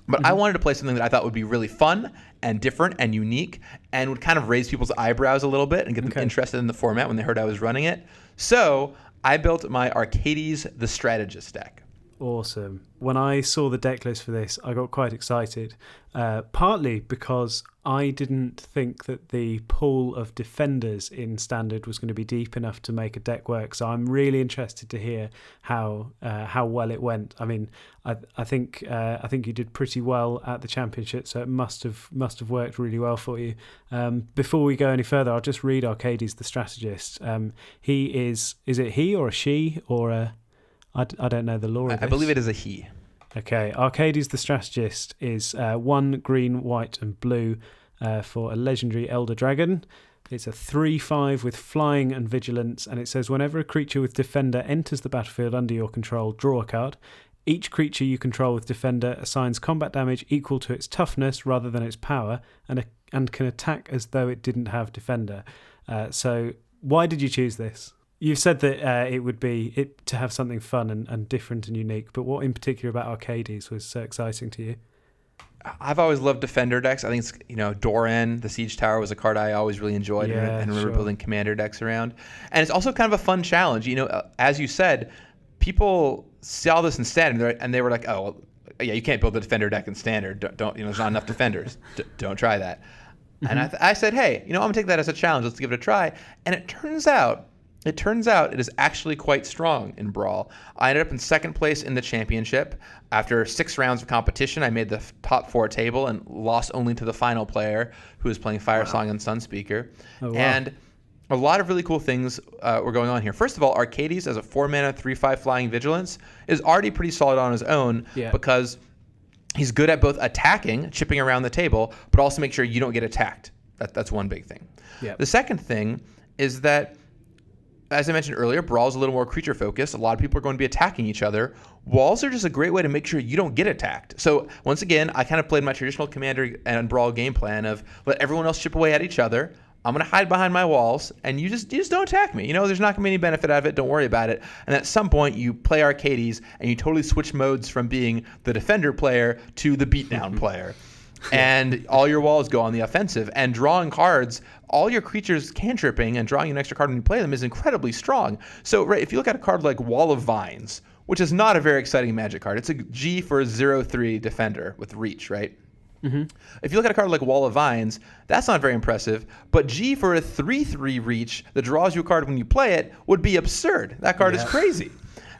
But I wanted to play something that I thought would be really fun and different and unique and would kind of raise people's eyebrows a little bit and get them interested in the format when they heard I was running it. So I built my Arcades the Strategist deck. Awesome. When I saw the deck list for this, I got quite excited, partly because I didn't think that the pool of defenders in Standard was going to be deep enough to make a deck work. So I'm really interested to hear how well it went. I mean, I think you did pretty well at the championship, so it must have worked really well for you. Before we go any further, I'll just read Arcades the Strategist. He is it he or a she or a... I don't know the lore of this. I believe it is a he. Okay, Arcades the Strategist is 1 green, white and blue for a legendary Elder Dragon. It's a 3/5 with flying and vigilance, and it says whenever a creature with Defender enters the battlefield under your control, draw a card. Each creature you control with Defender assigns combat damage equal to its toughness rather than its power, and can attack as though it didn't have Defender. So why did you choose this? You've said that it would be to have something fun and different and unique, but what in particular about Arcades was so exciting to you? I've always loved Defender decks. I think it's, Doran, the Siege Tower, was a card I always really enjoyed and remember building Commander decks around. And it's also kind of a fun challenge. As you said, people saw this in Standard and they were like, oh, well, yeah, you can't build a Defender deck in Standard. Don't there's not enough Defenders. Don't try that. And I said, hey, I'm going to take that as a challenge. Let's give it a try. And it turns out it is actually quite strong in Brawl. I ended up in second place in the championship. After 6 rounds of competition, I made the top 4 table and lost only to the final player, who was playing Firesong and Sunspeaker. Oh, wow. And a lot of really cool things were going on here. First of all, Arcades as a 4-mana 3/5 flying vigilance is already pretty solid on his own because he's good at both attacking, chipping around the table, but also make sure you don't get attacked. That's one big thing. Yep. The second thing is that, as I mentioned earlier, Brawl is a little more creature focused. A lot of people are going to be attacking each other. Walls are just a great way to make sure you don't get attacked. So once again, I kind of played my traditional Commander and Brawl game plan of let everyone else chip away at each other. I'm going to hide behind my walls, and you just don't attack me. There's not going to be any benefit out of it. Don't worry about it. And at some point, you play Arcades, and you totally switch modes from being the defender player to the beatdown player. And all your walls go on the offensive. And drawing cards, all your creatures cantripping and drawing an extra card when you play them is incredibly strong. So if you look at a card like Wall of Vines, which is not a very exciting Magic card. It's a G for a 0/3 defender with reach, right? Mm-hmm. If you look at a card like Wall of Vines, that's not very impressive. But G for a 3/3 reach that draws you a card when you play it would be absurd. That card is crazy.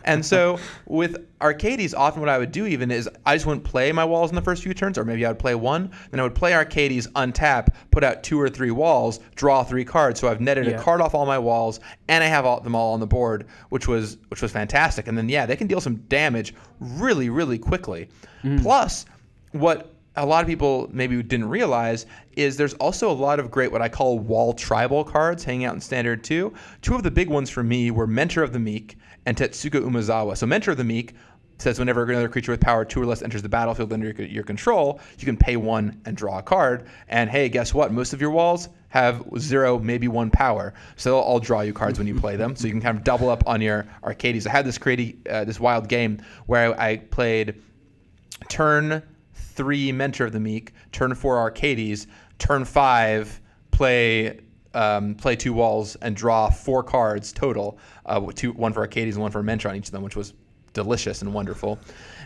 And so with Arcades, often what I would do even is I just wouldn't play my walls in the first few turns, or maybe I would play 1. Then I would play Arcades, untap, put out 2 or 3 walls, draw 3 cards. So I've netted a card off all my walls, and I have them all on the board, which was fantastic. And then, they can deal some damage really, really quickly. Plus, what a lot of people maybe didn't realize is there's also a lot of great what I call wall tribal cards hanging out in Standard 2. 2 of the big ones for me were Mentor of the Meek and Tetsuga Umezawa. So Mentor of the Meek says whenever another creature with power 2 or less enters the battlefield under your control, you can pay 1 and draw a card. And hey, guess what? Most of your walls have 0, maybe 1 power. So they'll all draw you cards when you play them. So you can kind of double up on your Arcades. I had this wild game where I played turn 3 Mentor of the Meek, turn 4 Arcades, turn 5 play play 2 walls and draw 4 cards total, one for Arcades and one for Mentor on each of them, which was delicious and wonderful.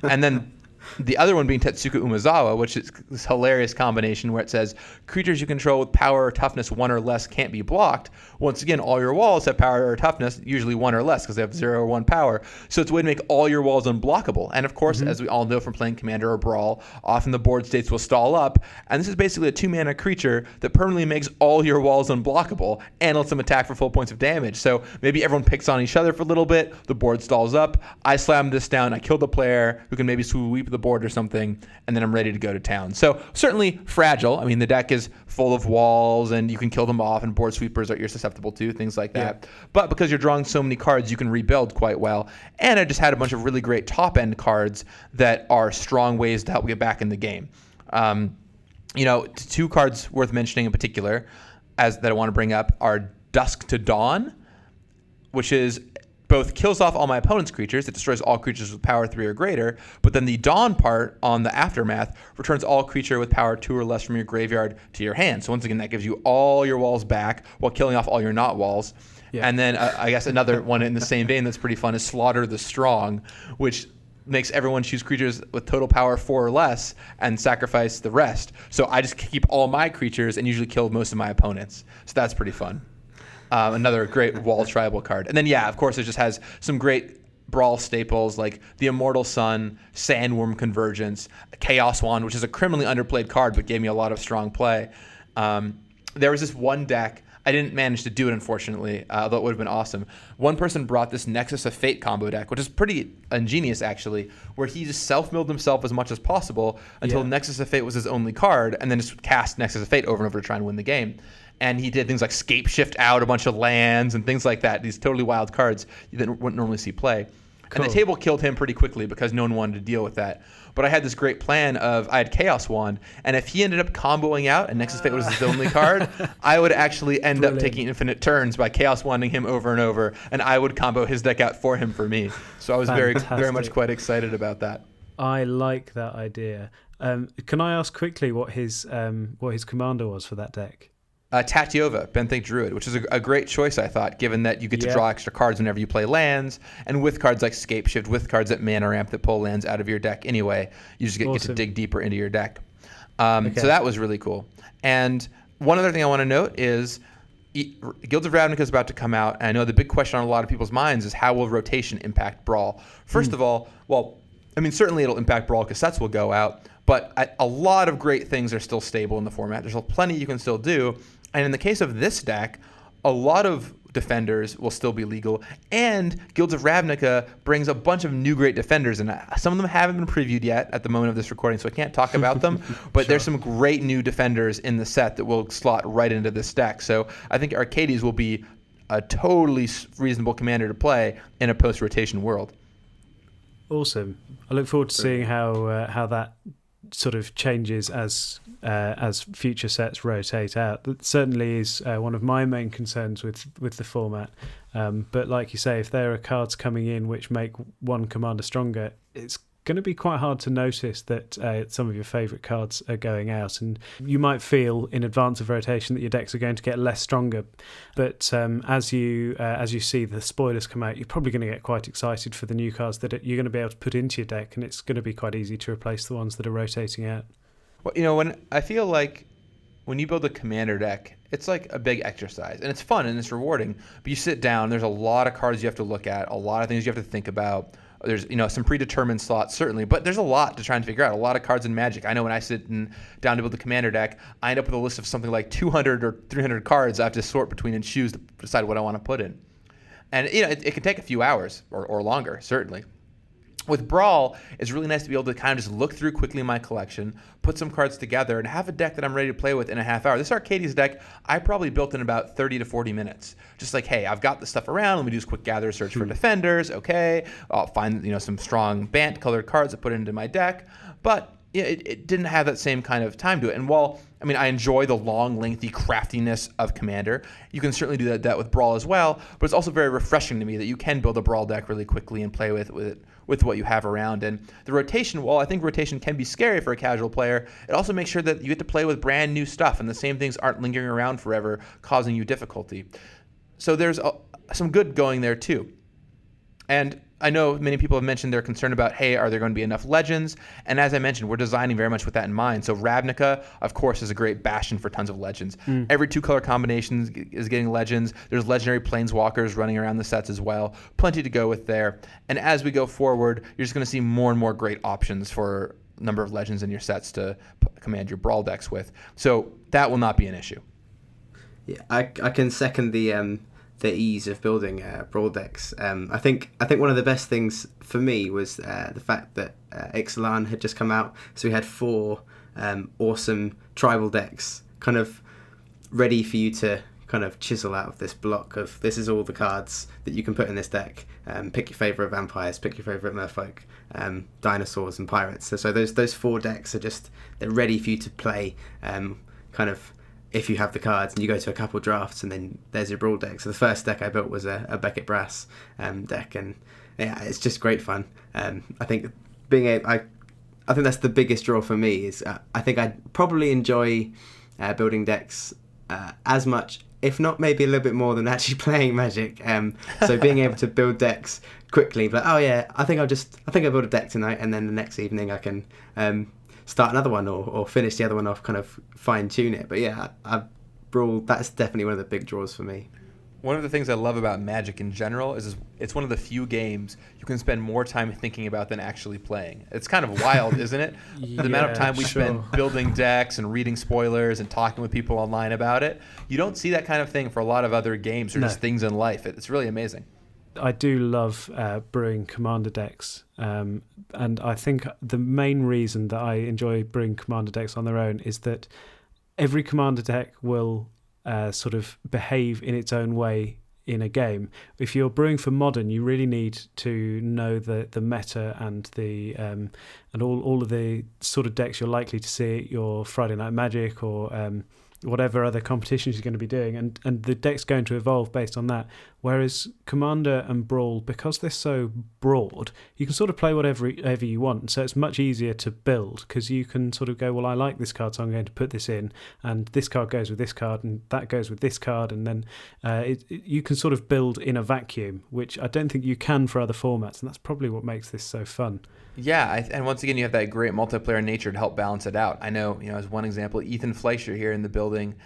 And then the other one being Tetsuka Umezawa, which is this hilarious combination where it says creatures you control with power or toughness 1 or less can't be blocked. Once again, all your walls have power or toughness, usually 1 or less because they have 0 or 1 power. So it's a way to make all your walls unblockable. And of course, as we all know from playing Commander or Brawl, often the board states will stall up. And this is basically a 2-mana creature that permanently makes all your walls unblockable and lets them attack for full points of damage. So maybe everyone picks on each other for a little bit, the board stalls up, I slam this down, I kill the player who can maybe sweep the board or something, and then I'm ready to go to town. So certainly fragile. I mean, the deck is full of walls and you can kill them off, and board sweepers you're susceptible to, things like that. But because you're drawing so many cards, you can rebuild quite well. And I just had a bunch of really great top end cards that are strong ways to help get back in the game. 2 cards worth mentioning in particular that I want to bring up are Dusk to Dawn, which is both kills off all my opponent's creatures. It destroys all creatures with power 3 or greater. But then the Dawn part on the Aftermath returns all creature with power 2 or less from your graveyard to your hand. So once again, that gives you all your walls back while killing off all your not walls. Yeah. And then I guess another one in the same vein that's pretty fun is Slaughter the Strong, which makes everyone choose creatures with total power 4 or less and sacrifice the rest. So I just keep all my creatures and usually kill most of my opponents. So that's pretty fun. Another great wall tribal card. And then, of course, it just has some great Brawl staples like the Immortal Sun, Sandworm Convergence, Chaos Wand, which is a criminally underplayed card but gave me a lot of strong play. There was this one deck. I didn't manage to do it, unfortunately, although it would have been awesome. One person brought this Nexus of Fate combo deck, which is pretty ingenious, actually, where he just self-milled himself as much as possible until Nexus of Fate was his only card, and then just cast Nexus of Fate over and over to try and win the game. And he did things like Scape Shift out a bunch of lands and things like that, these totally wild cards you wouldn't normally see play. Cool. And the table killed him pretty quickly because no one wanted to deal with that. But I had this great plan I had Chaos Wand, and if he ended up comboing out and Nexus Fate was his only card, I would actually end up taking infinite turns by Chaos Wanding him over and over, and I would combo his deck out for him for me. So I was very much quite excited about that. I like that idea. Can I ask quickly what his commander was for that deck? Tatyova, Benthic Druid, which is a great choice, I thought, given that you get to draw extra cards whenever you play lands, and with cards like Scape Shift, with cards that mana ramp that pull lands out of your deck anyway, you just get to dig deeper into your deck. So that was really cool. And one other thing I want to note is Guilds of Ravnica is about to come out, and I know the big question on a lot of people's minds is how will rotation impact Brawl? First of all, certainly it'll impact Brawl because sets will go out, but a lot of great things are still stable in the format. There's plenty you can still do. And in the case of this deck, a lot of defenders will still be legal, and Guilds of Ravnica brings a bunch of new great defenders, and some of them haven't been previewed yet at the moment of this recording, so I can't talk about them, but there's some great new defenders in the set that will slot right into this deck. So I think Arcades will be a totally reasonable commander to play in a post-rotation world. Awesome. I look forward to seeing how that sort of changes as future sets rotate out. That certainly is one of my main concerns with the format. But like you say, if there are cards coming in which make one commander stronger, it's going to be quite hard to notice that some of your favourite cards are going out, and you might feel in advance of rotation that your decks are going to get less stronger. But as you see the spoilers come out, you're probably going to get quite excited for the new cards that you're going to be able to put into your deck, and it's going to be quite easy to replace the ones that are rotating out. Well, when I feel like when you build a commander deck, it's like a big exercise, and it's fun and it's rewarding. But you sit down, there's a lot of cards you have to look at, a lot of things you have to think about. There's some predetermined slots certainly, but there's a lot to try and figure out. A lot of cards in Magic. I know when I sit down to build the commander deck, I end up with a list of something like 200 or 300 cards I have to sort between and choose to decide what I want to put in. And it can take a few hours or longer, certainly. With Brawl, it's really nice to be able to kind of just look through quickly my collection, put some cards together, and have a deck that I'm ready to play with in a half hour. This Arcades deck, I probably built in about 30 to 40 minutes. Just like, hey, I've got this stuff around. Let me do this quick gather search for defenders. Okay, I'll find some strong Bant colored cards to put into my deck. But yeah, it didn't have that same kind of time to it. And while, I mean, I enjoy the long, lengthy craftiness of Commander, you can certainly do that with Brawl as well, but it's also very refreshing to me that you can build a Brawl deck really quickly and play with what you have around. And the rotation, while I think rotation can be scary for a casual player, it also makes sure that you get to play with brand new stuff, and the same things aren't lingering around forever, causing you difficulty. So there's some good going there too. And I know many people have mentioned their concern about, hey, are there going to be enough legends? And as I mentioned, we're designing very much with that in mind. So Ravnica, of course, is a great bastion for tons of legends. Every 2-color combination is getting legends. There's legendary planeswalkers running around the sets as well. Plenty to go with there. And as we go forward, you're just going to see more and more great options for a number of legends in your sets to command your Brawl decks with. So that will not be an issue. Yeah, I can second the ease of building Brawl decks. I think one of the best things for me was the fact that Ixalan had just come out, so we had 4 awesome tribal decks kind of ready for you to kind of chisel out of this block of, this is all the cards that you can put in this deck. Pick your favourite vampires, pick your favourite merfolk, dinosaurs and pirates. So those 4 decks are just, they're ready for you to play, kind of, if you have the cards and you go to a couple drafts, and then there's your Brawl deck. So the first deck I built was a Beckett Brass deck, and yeah, it's just great fun. I think I think that's the biggest draw for me. Is I think I'd probably enjoy building decks as much, if not maybe a little bit more, than actually playing Magic. So being able to build decks quickly, but oh yeah, I think I build a deck tonight, and then the next evening I can start another one or finish the other one off, kind of fine tune it. But yeah, Brawl, that's definitely one of the big draws for me. One of the things I love about Magic in general is it's one of the few games you can spend more time thinking about than actually playing. It's kind of wild, isn't it? The amount of time we spend building decks and reading spoilers and talking with people online about it. You don't see that kind of thing for a lot of other games or just things in life. It's really amazing. I do love brewing commander decks, and I think the main reason that I enjoy brewing commander decks on their own is that every commander deck will sort of behave in its own way in a game. If you're brewing for modern, you really need to know the meta and the and all of the sort of decks you're likely to see at your Friday Night Magic or whatever other competitions you're going to be doing, and the deck's going to evolve based on that. Whereas Commander and Brawl, because they're so broad, you can sort of play whatever you want, so it's much easier to build, because you can sort of go, well, I like this card, so I'm going to put this in, and this card goes with this card, and that goes with this card, and then you can sort of build in a vacuum, which I don't think you can for other formats, and that's probably what makes this so fun. Yeah, and once again, you have that great multiplayer nature to help balance it out. I know, as one example, Ethan Fleischer here in the building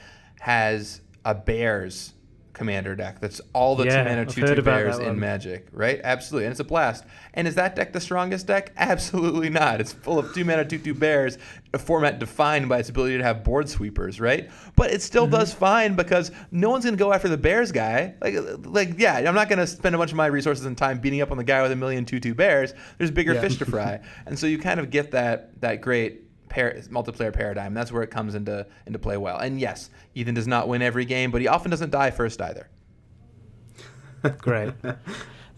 has a Bears commander deck that's all the 2-mana 2/2 bears in Magic, right? Absolutely, and it's a blast. And is that deck the strongest deck? Absolutely not. It's full of 2-mana 2/2 bears, a format defined by its ability to have board sweepers, right? But it still does fine, because no one's going to go after the bears guy. Like, yeah, I'm not going to spend a bunch of my resources and time beating up on the guy with a million 2/2 bears. There's bigger fish to fry. And so you kind of get that great multiplayer paradigm. That's where it comes into play well. And yes, Ethan does not win every game, but he often doesn't die first either. Great. There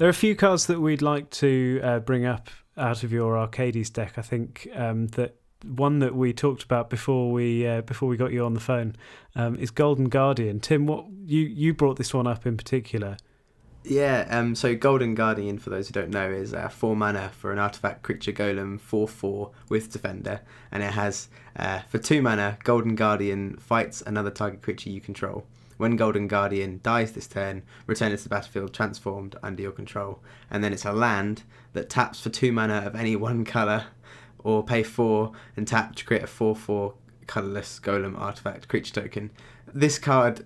are a few cards that we'd like to bring up out of your Arcades deck. I think that one that we talked about before we got you on the phone is Golden Guardian. Tim, what you brought this one up in particular? Yeah, so Golden Guardian, for those who don't know, is 4 mana for an artifact creature golem 4/4 with Defender, and it has, for 2 mana, Golden Guardian fights another target creature you control. When Golden Guardian dies this turn, return it to the battlefield transformed under your control, and then it's a land that taps for 2 mana of any one colour, or pay 4 and tap to create a 4/4 colourless golem artifact creature token. This card,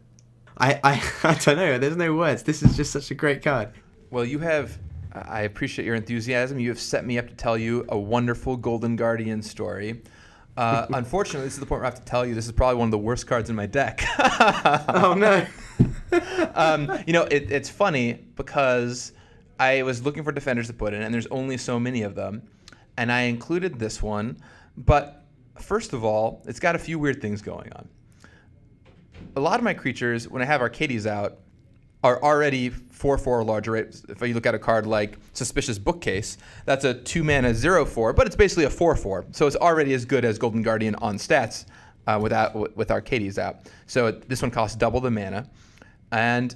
I don't know, there's no words. This is just such a great card. Well, I appreciate your enthusiasm. You have set me up to tell you a wonderful Golden Guardian story. Unfortunately, this is the point where I have to tell you this is probably one of the worst cards in my deck. Oh, no. It's funny because I was looking for defenders to put in, and there's only so many of them. And I included this one. But first of all, it's got a few weird things going on. A lot of my creatures, when I have Arcades out, are already 4/4 larger. Right? If you look at a card like Suspicious Bookcase, that's a 2-mana 0/4, but it's basically a 4/4. So it's already as good as Golden Guardian on stats with Arcades out. So this one costs double the mana. And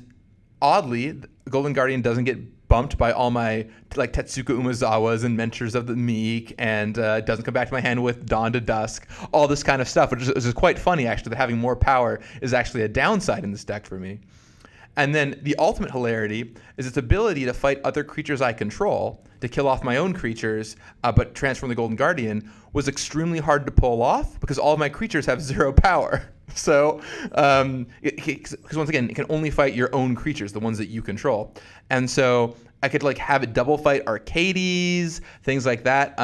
oddly, Golden Guardian doesn't get bumped by all my like Tetsuka Umezawas and Mentors of the Meek, and doesn't come back to my hand with Dawn to Dusk, all this kind of stuff, which is quite funny actually, that having more power is actually a downside in this deck for me. And then the ultimate hilarity is its ability to fight other creatures I control, to kill off my own creatures, but transform the Golden Guardian, was extremely hard to pull off because all of my creatures have 0 power. So, because once again, it can only fight your own creatures, the ones that you control. And so I could like have it double fight Arcades, things like that.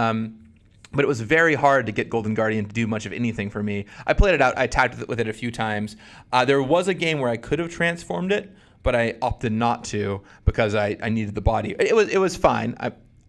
But it was very hard to get Golden Guardian to do much of anything for me. I played it out. I tagged with it a few times. There was a game where I could have transformed it, but I opted not to because I needed the body. It was fine.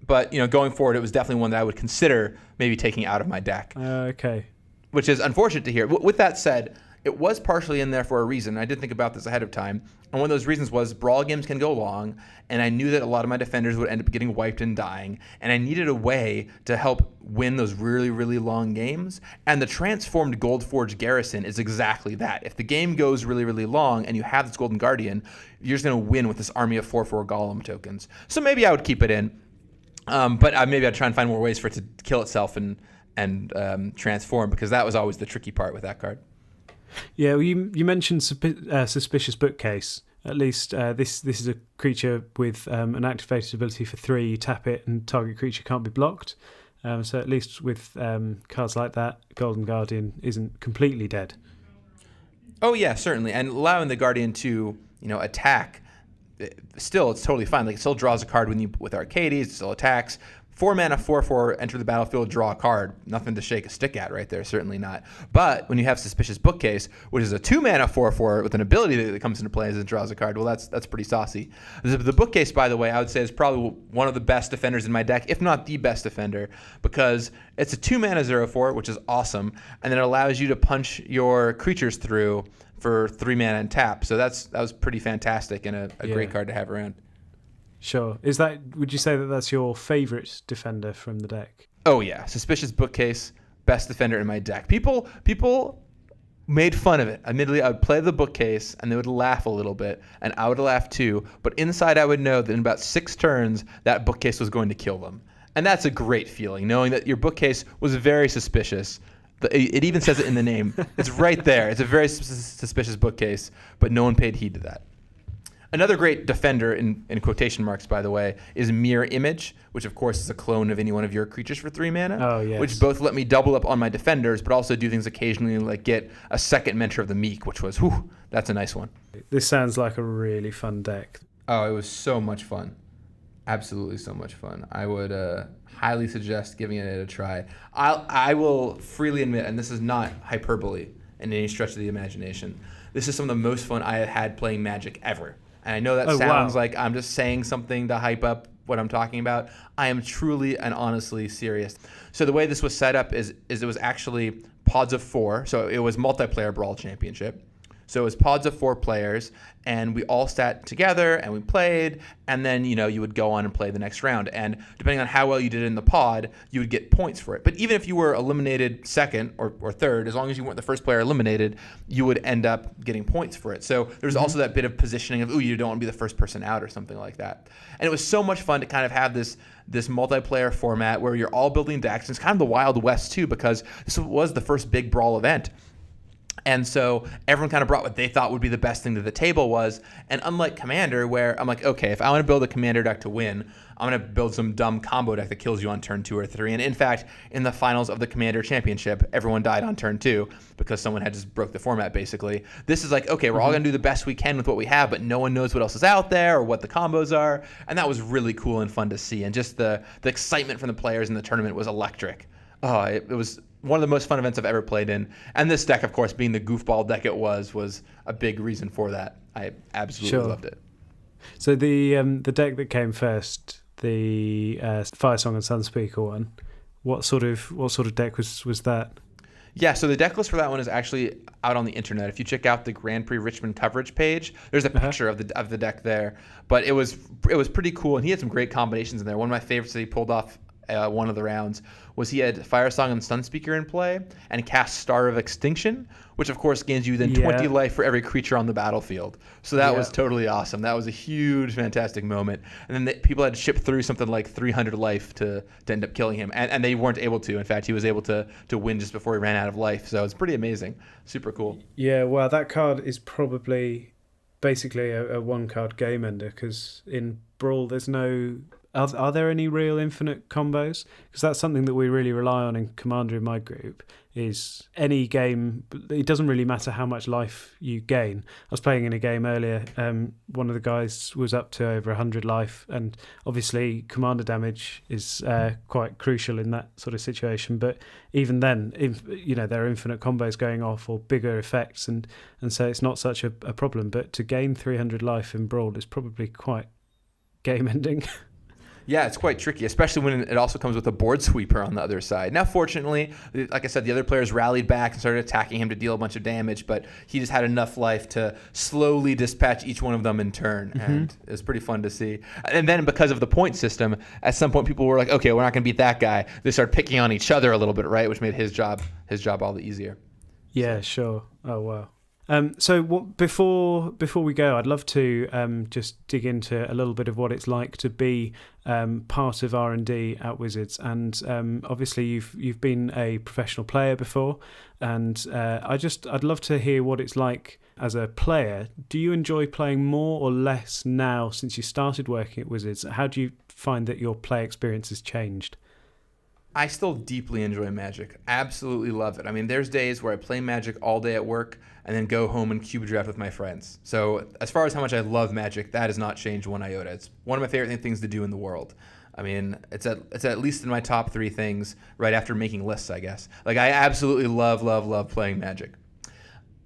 But going forward, it was definitely one that I would consider maybe taking out of my deck. Okay. Which is unfortunate to hear. With that said, it was partially in there for a reason. I did think about this ahead of time. And one of those reasons was Brawl games can go long, and I knew that a lot of my defenders would end up getting wiped and dying, and I needed a way to help win those really, really long games. And the transformed Goldforge Garrison is exactly that. If the game goes really, really long and you have this Golden Guardian, you're just going to win with this army of 4/4 Golem tokens. So maybe I would keep it in, but maybe I'd try and find more ways for it to kill itself and transform, because that was always the tricky part with that card. Yeah, well, you mentioned Suspicious Bookcase. At least this is a creature with an activated ability for 3. You tap it and target creature can't be blocked. So at least with cards like that, Golden Guardian isn't completely dead. Oh yeah, certainly. And allowing the Guardian to attack, still it's totally fine. Like, it still draws a card with Arcades, it still attacks. 4 mana, 4/4, enter the battlefield, draw a card. Nothing to shake a stick at right there, certainly not. But when you have Suspicious Bookcase, which is a 2 mana 4/4 with an ability that comes into play as it draws a card, well, that's pretty saucy. The Bookcase, by the way, I would say is probably one of the best defenders in my deck, if not the best defender, because it's a 2 mana 0/4, which is awesome, and then it allows you to punch your creatures through for 3 mana and tap. So that was pretty fantastic and a great card to have around. Sure. Would you say that that's your favourite defender from the deck? Oh yeah, Suspicious Bookcase, best defender in my deck. People made fun of it. Admittedly, I would play the Bookcase and they would laugh a little bit, and I would laugh too. But inside, I would know that in about 6 turns, that Bookcase was going to kill them, and that's a great feeling, knowing that your Bookcase was very suspicious. It even says it in the name. It's right there. It's a very suspicious Bookcase, but no one paid heed to that. Another great defender, in quotation marks, by the way, is Mirror Image, which of course is a clone of any one of your creatures for 3 mana. Oh, yes. Which both let me double up on my defenders, but also do things occasionally like get a second Mentor of the Meek, which was, that's a nice one. This sounds like a really fun deck. Oh, it was so much fun. Absolutely so much fun. I would highly suggest giving it a try. I will freely admit, and this is not hyperbole in any stretch of the imagination, this is some of the most fun I have had playing Magic ever. And I know that sounds like I'm just saying something to hype up what I'm talking about. I am truly and honestly serious. So the way this was set up is it was actually pods of 4. So it was multiplayer Brawl Championship. So it was pods of 4 players, and we all sat together and we played, and then you would go on and play the next round. And depending on how well you did in the pod, you would get points for it. But even if you were eliminated second or third, as long as you weren't the first player eliminated, you would end up getting points for it. So there's also that bit of positioning of, you don't want to be the first person out or something like that. And it was so much fun to kind of have this multiplayer format where you're all building decks. And it's kind of the Wild West too, because this was the first big Brawl event. And so everyone kind of brought what they thought would be the best thing to the table was. And unlike Commander, where I'm like, okay, if I want to build a Commander deck to win, I'm going to build some dumb combo deck that kills you on turn 2 or 3. And in fact, in the finals of the Commander Championship, everyone died on turn 2 because someone had just broke the format, basically. This is like, okay, we're all going to do the best we can with what we have, but no one knows what else is out there or what the combos are. And that was really cool and fun to see. And just the excitement from the players in the tournament was electric. Oh, it was one of the most fun events I've ever played in. And this deck, of course, being the goofball deck it was a big reason for that. I absolutely loved it. So the deck that came first, the Firesong and Sunspeaker one, what sort of deck was that? Yeah, so the deck list for that one is actually out on the internet. If you check out the Grand Prix Richmond coverage page, there's a picture of the deck there. But it was pretty cool, and he had some great combinations in there. One of my favorites that he pulled off one of the rounds was he had Firesong and Sunspeaker in play and cast Star of Extinction, which of course gains you then 20 life for every creature on the battlefield. So that was totally awesome. That was a huge, fantastic moment. And then people had to ship through something like 300 life to end up killing him, and they weren't able to. In fact, he was able to win just before he ran out of life. So it's pretty amazing. Super cool. Yeah, well, that card is probably basically a one-card game ender, because in Brawl there's no... Are there any real infinite combos? Because that's something that we really rely on in Commander in my group, is any game, it doesn't really matter how much life you gain. I was playing in a game earlier, one of the guys was up to over 100 life, and obviously commander damage is quite crucial in that sort of situation, but even then, there are infinite combos going off or bigger effects, and so it's not such a problem, but to gain 300 life in Brawl is probably quite game-ending. Yeah, it's quite tricky, especially when it also comes with a board sweeper on the other side. Now, fortunately, like I said, the other players rallied back and started attacking him to deal a bunch of damage, but he just had enough life to slowly dispatch each one of them in turn, and it was pretty fun to see. And then because of the point system, at some point people were like, okay, we're not going to beat that guy. They started picking on each other a little bit, right, which made his job all the easier. Yeah, sure. Oh, wow. So before we go, I'd love to just dig into a little bit of what it's like to be part of R&D at Wizards. And obviously you've been a professional player before, and I'd love to hear what it's like as a player. Do you enjoy playing more or less now since you started working at Wizards? How do you find that your play experience has changed? I still deeply enjoy Magic. Absolutely love it. I mean, there's days where I play Magic all day at work and then go home and cube draft with my friends. So as far as how much I love Magic, that has not changed one iota. It's one of my favorite things to do in the world. I mean, it's at least in my top 3 things right after making lists, I guess. Like, I absolutely love playing Magic.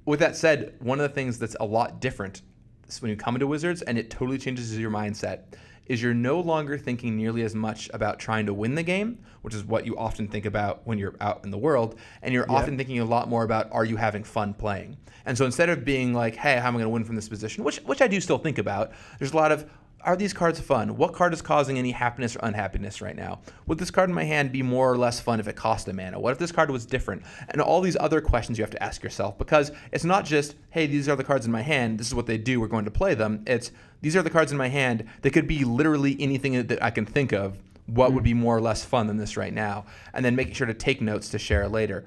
With that said, one of the things that's a lot different is when you come into Wizards, and it totally changes your mindset, is you're no longer thinking nearly as much about trying to win the game, which is what you often think about when you're out in the world, and you're often thinking a lot more about, are you having fun playing? And so instead of being like, hey, how am I going to win from this position, which I do still think about, there's a lot of, are these cards fun? What card is causing any happiness or unhappiness right now? Would this card in my hand be more or less fun if it cost a mana? What if this card was different? And all these other questions you have to ask yourself, because it's not just, hey, these are the cards in my hand, this is what they do, we're going to play them. It's, these are the cards in my hand. They could be literally anything that I can think of. What would be more or less fun than this right now? And then making sure to take notes to share later.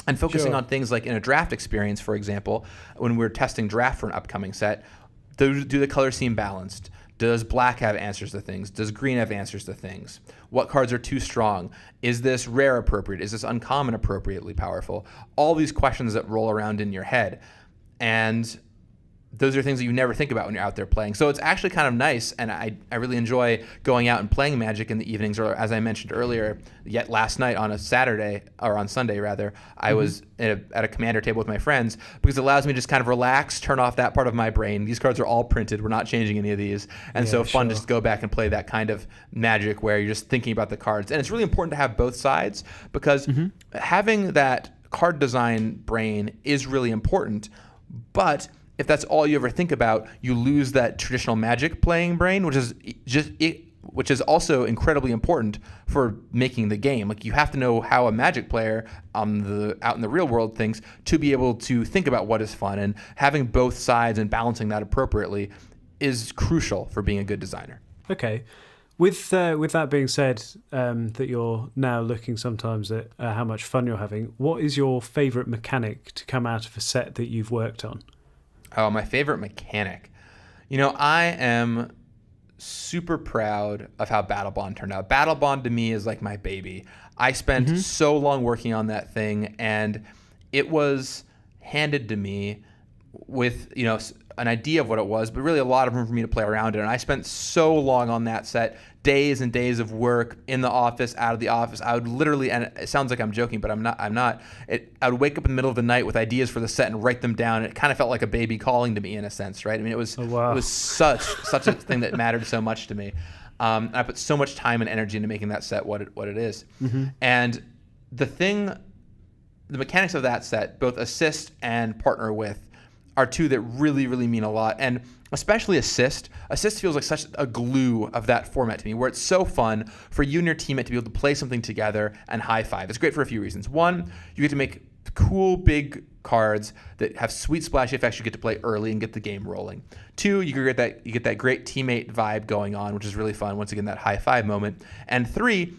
And focusing on things like in a draft experience, for example, when we're testing draft for an upcoming set, do the colors seem balanced? Does black have answers to things? Does green have answers to things? What cards are too strong? Is this rare appropriate? Is this uncommon appropriately powerful? All these questions that roll around in your head. And those are things that you never think about when you're out there playing. So it's actually kind of nice, and I really enjoy going out and playing Magic in the evenings, or as I mentioned earlier, yet last night on a Saturday, or on Sunday rather, I was at a commander table with my friends, because it allows me to just kind of relax, turn off that part of my brain. These cards are all printed. We're not changing any of these. And so fun to just go back and play that kind of Magic where you're just thinking about the cards. And it's really important to have both sides, because having that card design brain is really important, but if that's all you ever think about, you lose that traditional Magic playing brain, which is also incredibly important for making the game. Like, you have to know how a Magic player out in the real world thinks to be able to think about what is fun, and having both sides and balancing that appropriately is crucial for being a good designer. Okay. With that being said, that you're now looking sometimes at how much fun you're having, what is your favourite mechanic to come out of a set that you've worked on? Oh, my favorite mechanic. I am super proud of how Battle Bond turned out. Battle Bond to me is like my baby. I spent so long working on that thing, and it was handed to me with, an idea of what it was, but really a lot of room for me to play around it. And I spent so long on that set, days and days of work in the office, out of the office. I would literally, and it sounds like I'm joking, but I'm not. I would wake up in the middle of the night with ideas for the set and write them down. And it kind of felt like a baby calling to me in a sense, right? I mean, it was It was such a thing that mattered so much to me. I put so much time and energy into making that set what it is. And the thing the mechanics of that set, both assist and partner with, are two that really, really mean a lot. And especially assist. Assist feels like such a glue of that format to me, where it's so fun for you and your teammate to be able to play something together and high five. It's great for a few reasons. One, you get to make cool big cards that have sweet splashy effects you get to play early and get the game rolling. Two, you get that great teammate vibe going on, which is really fun. Once again, that high five moment. And three,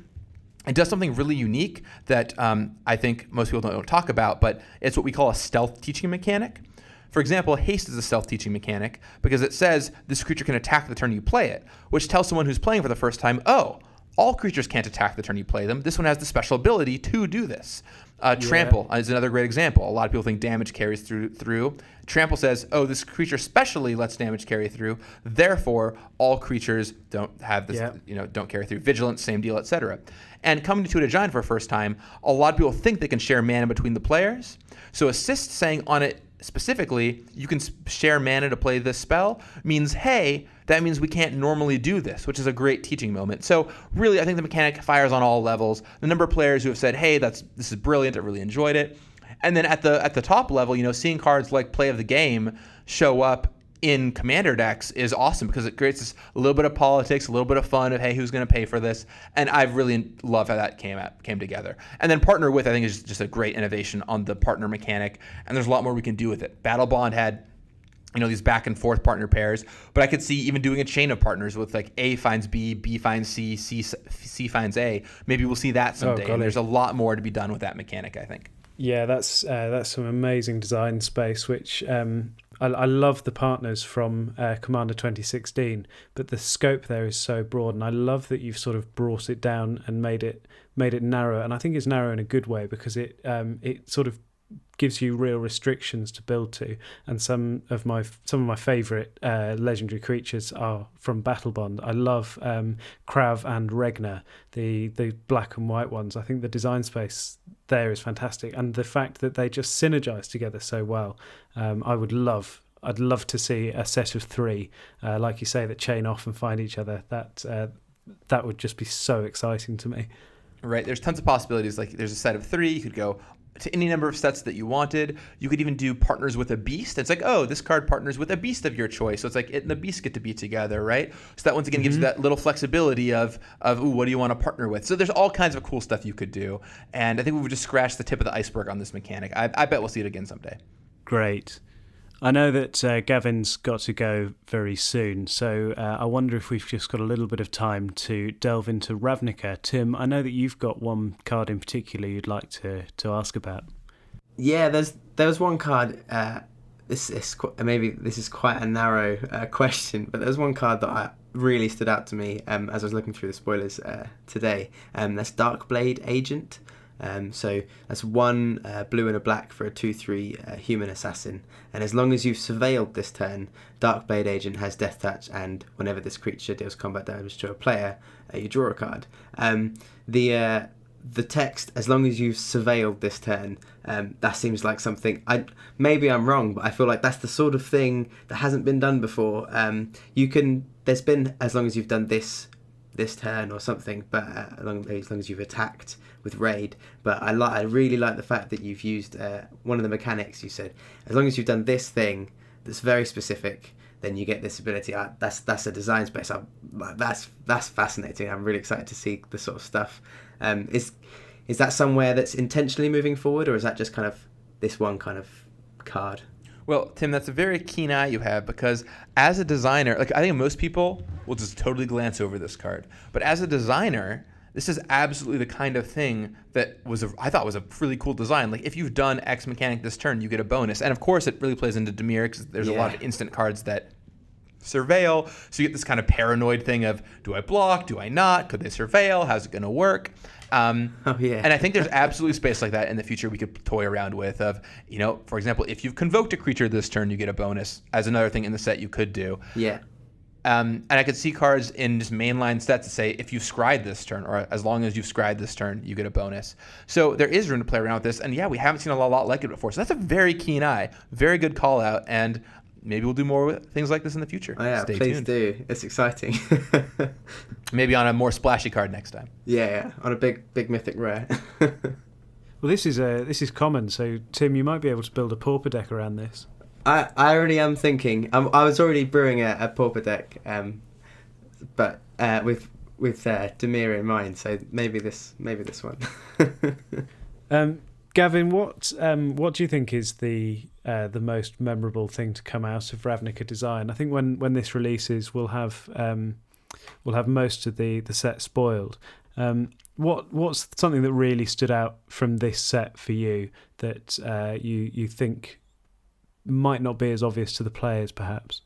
it does something really unique that I think most people don't talk about, but it's what we call a stealth teaching mechanic. For example, haste is a stealth teaching mechanic because it says this creature can attack the turn you play it, which tells someone who's playing for the first time, oh, all creatures can't attack the turn you play them. This one has the special ability to do this. Trample is another great example. A lot of people think damage carries through. Trample says, oh, this creature specially lets damage carry through. Therefore, all creatures don't have this, don't carry through. Vigilance, same deal, etc. And coming to a giant for the first time, a lot of people think they can share mana between the players. So assist saying on it specifically, you can share mana to play this spell means, hey, that means we can't normally do this, which is a great teaching moment. So really, I think the mechanic fires on all levels. The number of players who have said, hey, this is brilliant, I really enjoyed it. And then at the top level, seeing cards like Play of the Game show up in Commander decks is awesome because it creates a little bit of politics, a little bit of fun of, hey, who's going to pay for this? And I really love how that came together. And then Partner With, I think, is just a great innovation on the partner mechanic, and there's a lot more we can do with it. Battle Bond had these back and forth partner pairs, but I could see even doing a chain of partners with like A finds B, B finds C, C finds A. Maybe we'll see that someday. And there's a lot more to be done with that mechanic, I think. Yeah, that's some amazing design space, which I love the partners from Commander 2016, but the scope there is so broad, and I love that you've sort of brought it down and made it narrow, and I think it's narrow in a good way because it sort of gives you real restrictions to build to, and some of my favourite legendary creatures are from Battle Bond. I love Krav and Regner, the black and white ones. I think the design space there is fantastic, and the fact that they just synergize together so well. I'd love to see a set of three, like you say, that chain off and find each other. That would just be so exciting to me. Right, there's tons of possibilities. Like there's a set of three. You could go to any number of sets that you wanted. You could even do partners with a beast. It's like, oh, this card partners with a beast of your choice. So it's like it and the beast get to be together, right? So that once again gives you that little flexibility of ooh, what do you want to partner with? So there's all kinds of cool stuff you could do. And I think we would just scratch the tip of the iceberg on this mechanic. I bet we'll see it again someday. Great. I know that Gavin's got to go very soon, so I wonder if we've just got a little bit of time to delve into Ravnica. Tim, I know that you've got one card in particular you'd like to ask about. Yeah, there was one card. Maybe this is quite a narrow question, but there's one card that really stood out to me as I was looking through the spoilers today. That's Darkblade Agent. So that's one blue and a black for a 2/3 human assassin, and as long as you've surveilled this turn, Darkblade Agent has Death Touch, and whenever this creature deals combat damage to a player, you draw a card. The text, as long as you've surveilled this turn, that seems like something, maybe I'm wrong, but I feel like that's the sort of thing that hasn't been done before. There's been as long as you've done this turn or something, but as long as you've attacked with raid. But I really like the fact that you've used one of the mechanics. You said as long as you've done this thing that's very specific, then you get this ability. That's a design space. That's fascinating. I'm really excited to see this sort of stuff. Is that somewhere that's intentionally moving forward, or is that just kind of this one kind of card? Well, Tim, that's a very keen eye you have, because as a designer, like I think most people will just totally glance over this card. But as a designer, this is absolutely the kind of thing that I thought was a really cool design. Like if you've done X mechanic this turn, you get a bonus. And of course, it really plays into Dimir because there's a lot of instant cards that surveil. So you get this kind of paranoid thing of, do I block? Do I not? Could they surveil? How's it going to work? And I think there's absolutely space like that in the future we could toy around with of, for example, if you've convoked a creature this turn, you get a bonus as another thing in the set you could do. Yeah. And I could see cards in just mainline sets that say, if you've scryed this turn, or as long as you've scryed this turn, you get a bonus. So there is room to play around with this. And yeah, we haven't seen a lot like it before. So that's a very keen eye, very good call out. And maybe we'll do more with things like this in the future. Oh yeah, Stay please tuned. do. It's exciting. Maybe on a more splashy card next time. Yeah, on a big mythic rare. Well, this is common. So, Tim, you might be able to build a pauper deck around this. I already am thinking. I was already brewing a pauper deck, but with Demir in mind. So maybe this one. Gavin, what do you think is the most memorable thing to come out of Ravnica Design? I think when this releases, we'll have most of the set spoiled. What's something that really stood out from this set for you that you think might not be as obvious to the players, perhaps?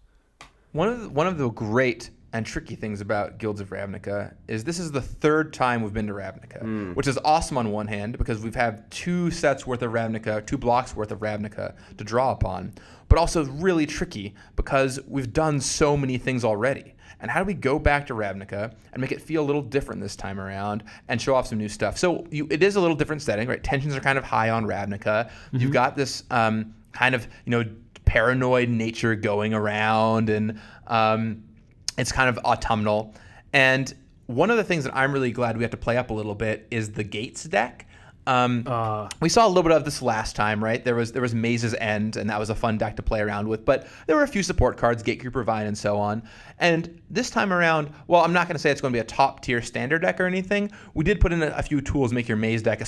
One of the great and tricky things about Guilds of Ravnica is this is the third time we've been to Ravnica, which is awesome on one hand because we've had 2 sets worth of Ravnica, 2 blocks worth of Ravnica to draw upon, but also really tricky because we've done so many things already. And how do we go back to Ravnica and make it feel a little different this time around and show off some new stuff? So it is a little different setting, right? Tensions are kind of high on Ravnica. Mm-hmm. You've got this kind of, paranoid nature going around, and it's kind of autumnal. And one of the things that I'm really glad we have to play up a little bit is the Gates deck. We saw a little bit of this last time, right? There was Maze's End, and that was a fun deck to play around with. But there were a few support cards, Gatekeeper Vine, and so on. And this time around, well, I'm not going to say it's going to be a top-tier standard deck or anything. We did put in a few tools to make your Maze deck,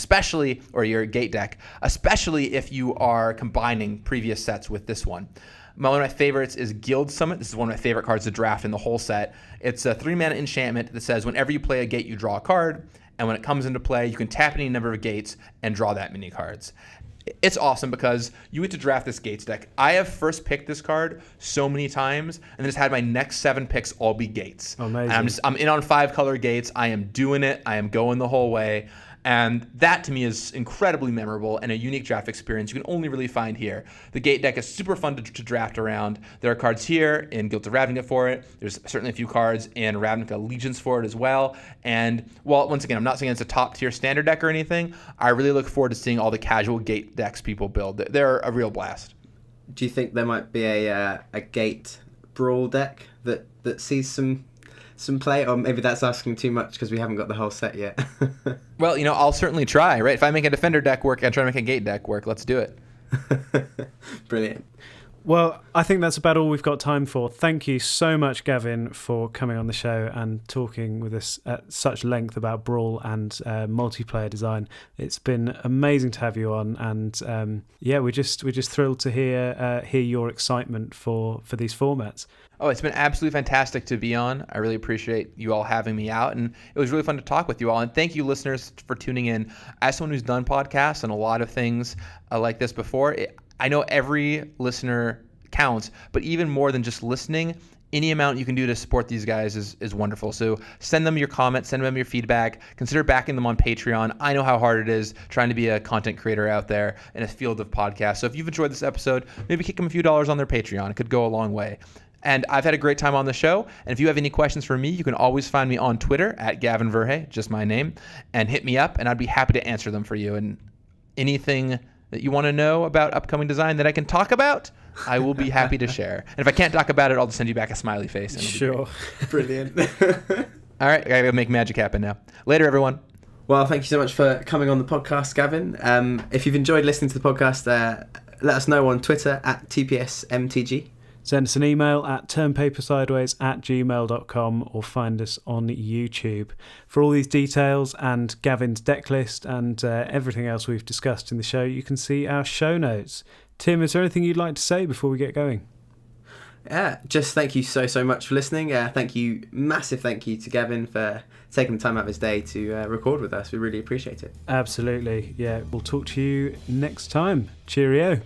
or your Gate deck, especially if you are combining previous sets with this one. One of my favorites is Guild Summit. This is one of my favorite cards to draft in the whole set. It's a 3-mana enchantment that says whenever you play a gate, you draw a card. And when it comes into play, you can tap any number of gates and draw that many cards. It's awesome because you get to draft this Gates deck. I have first picked this card so many times and then just had my next 7 picks all be Gates. Amazing. And I'm in on 5 color Gates. I am doing it. I am going the whole way. And that to me is incredibly memorable and a unique draft experience you can only really find here. The Gate deck is super fun to draft around. There are cards here in Guilds of Ravnica for it. There's certainly a few cards in Ravnica Legions for it as well. And while, once again, I'm not saying it's a top tier standard deck or anything, I really look forward to seeing all the casual Gate decks people build. They're a real blast. Do you think there might be a Gate Brawl deck that sees some play, or maybe that's asking too much because we haven't got the whole set yet? Well, I'll certainly try, right? If I make a Defender deck work and try to make a Gate deck work, let's do it. Brilliant. Well, I think that's about all we've got time for. Thank you so much, Gavin, for coming on the show and talking with us at such length about Brawl and multiplayer design. It's been amazing to have you on, and we're just thrilled to hear your excitement for these formats. Oh, it's been absolutely fantastic to be on. I really appreciate you all having me out, and it was really fun to talk with you all. And thank you, listeners, for tuning in. As someone who's done podcasts and a lot of things like this before, I know every listener counts, but even more than just listening, any amount you can do to support these guys is wonderful. So send them your comments, send them your feedback, consider backing them on Patreon. I know how hard it is trying to be a content creator out there in a field of podcasts. So if you've enjoyed this episode, maybe kick them a few dollars on their Patreon. It could go a long way. And I've had a great time on the show. And if you have any questions for me, you can always find me on Twitter at Gavin Verhey, just my name, and hit me up, and I'd be happy to answer them for you. And anything that you want to know about upcoming design that I can talk about, I will be happy to share. And if I can't talk about it, I'll just send you back a smiley face. Sure. Brilliant. All right, I got to make magic happen now. Later, everyone. Well, thank you so much for coming on the podcast, Gavin. If you've enjoyed listening to the podcast, let us know on Twitter at TPSMTG. Send us an email at turnpapersideways@gmail.com or find us on YouTube. For all these details and Gavin's deck list and everything else we've discussed in the show, you can see our show notes. Tim, is there anything you'd like to say before we get going? Yeah, just thank you so much for listening. Massive thank you to Gavin for taking the time out of his day to record with us. We really appreciate it. Absolutely. Yeah, we'll talk to you next time. Cheerio.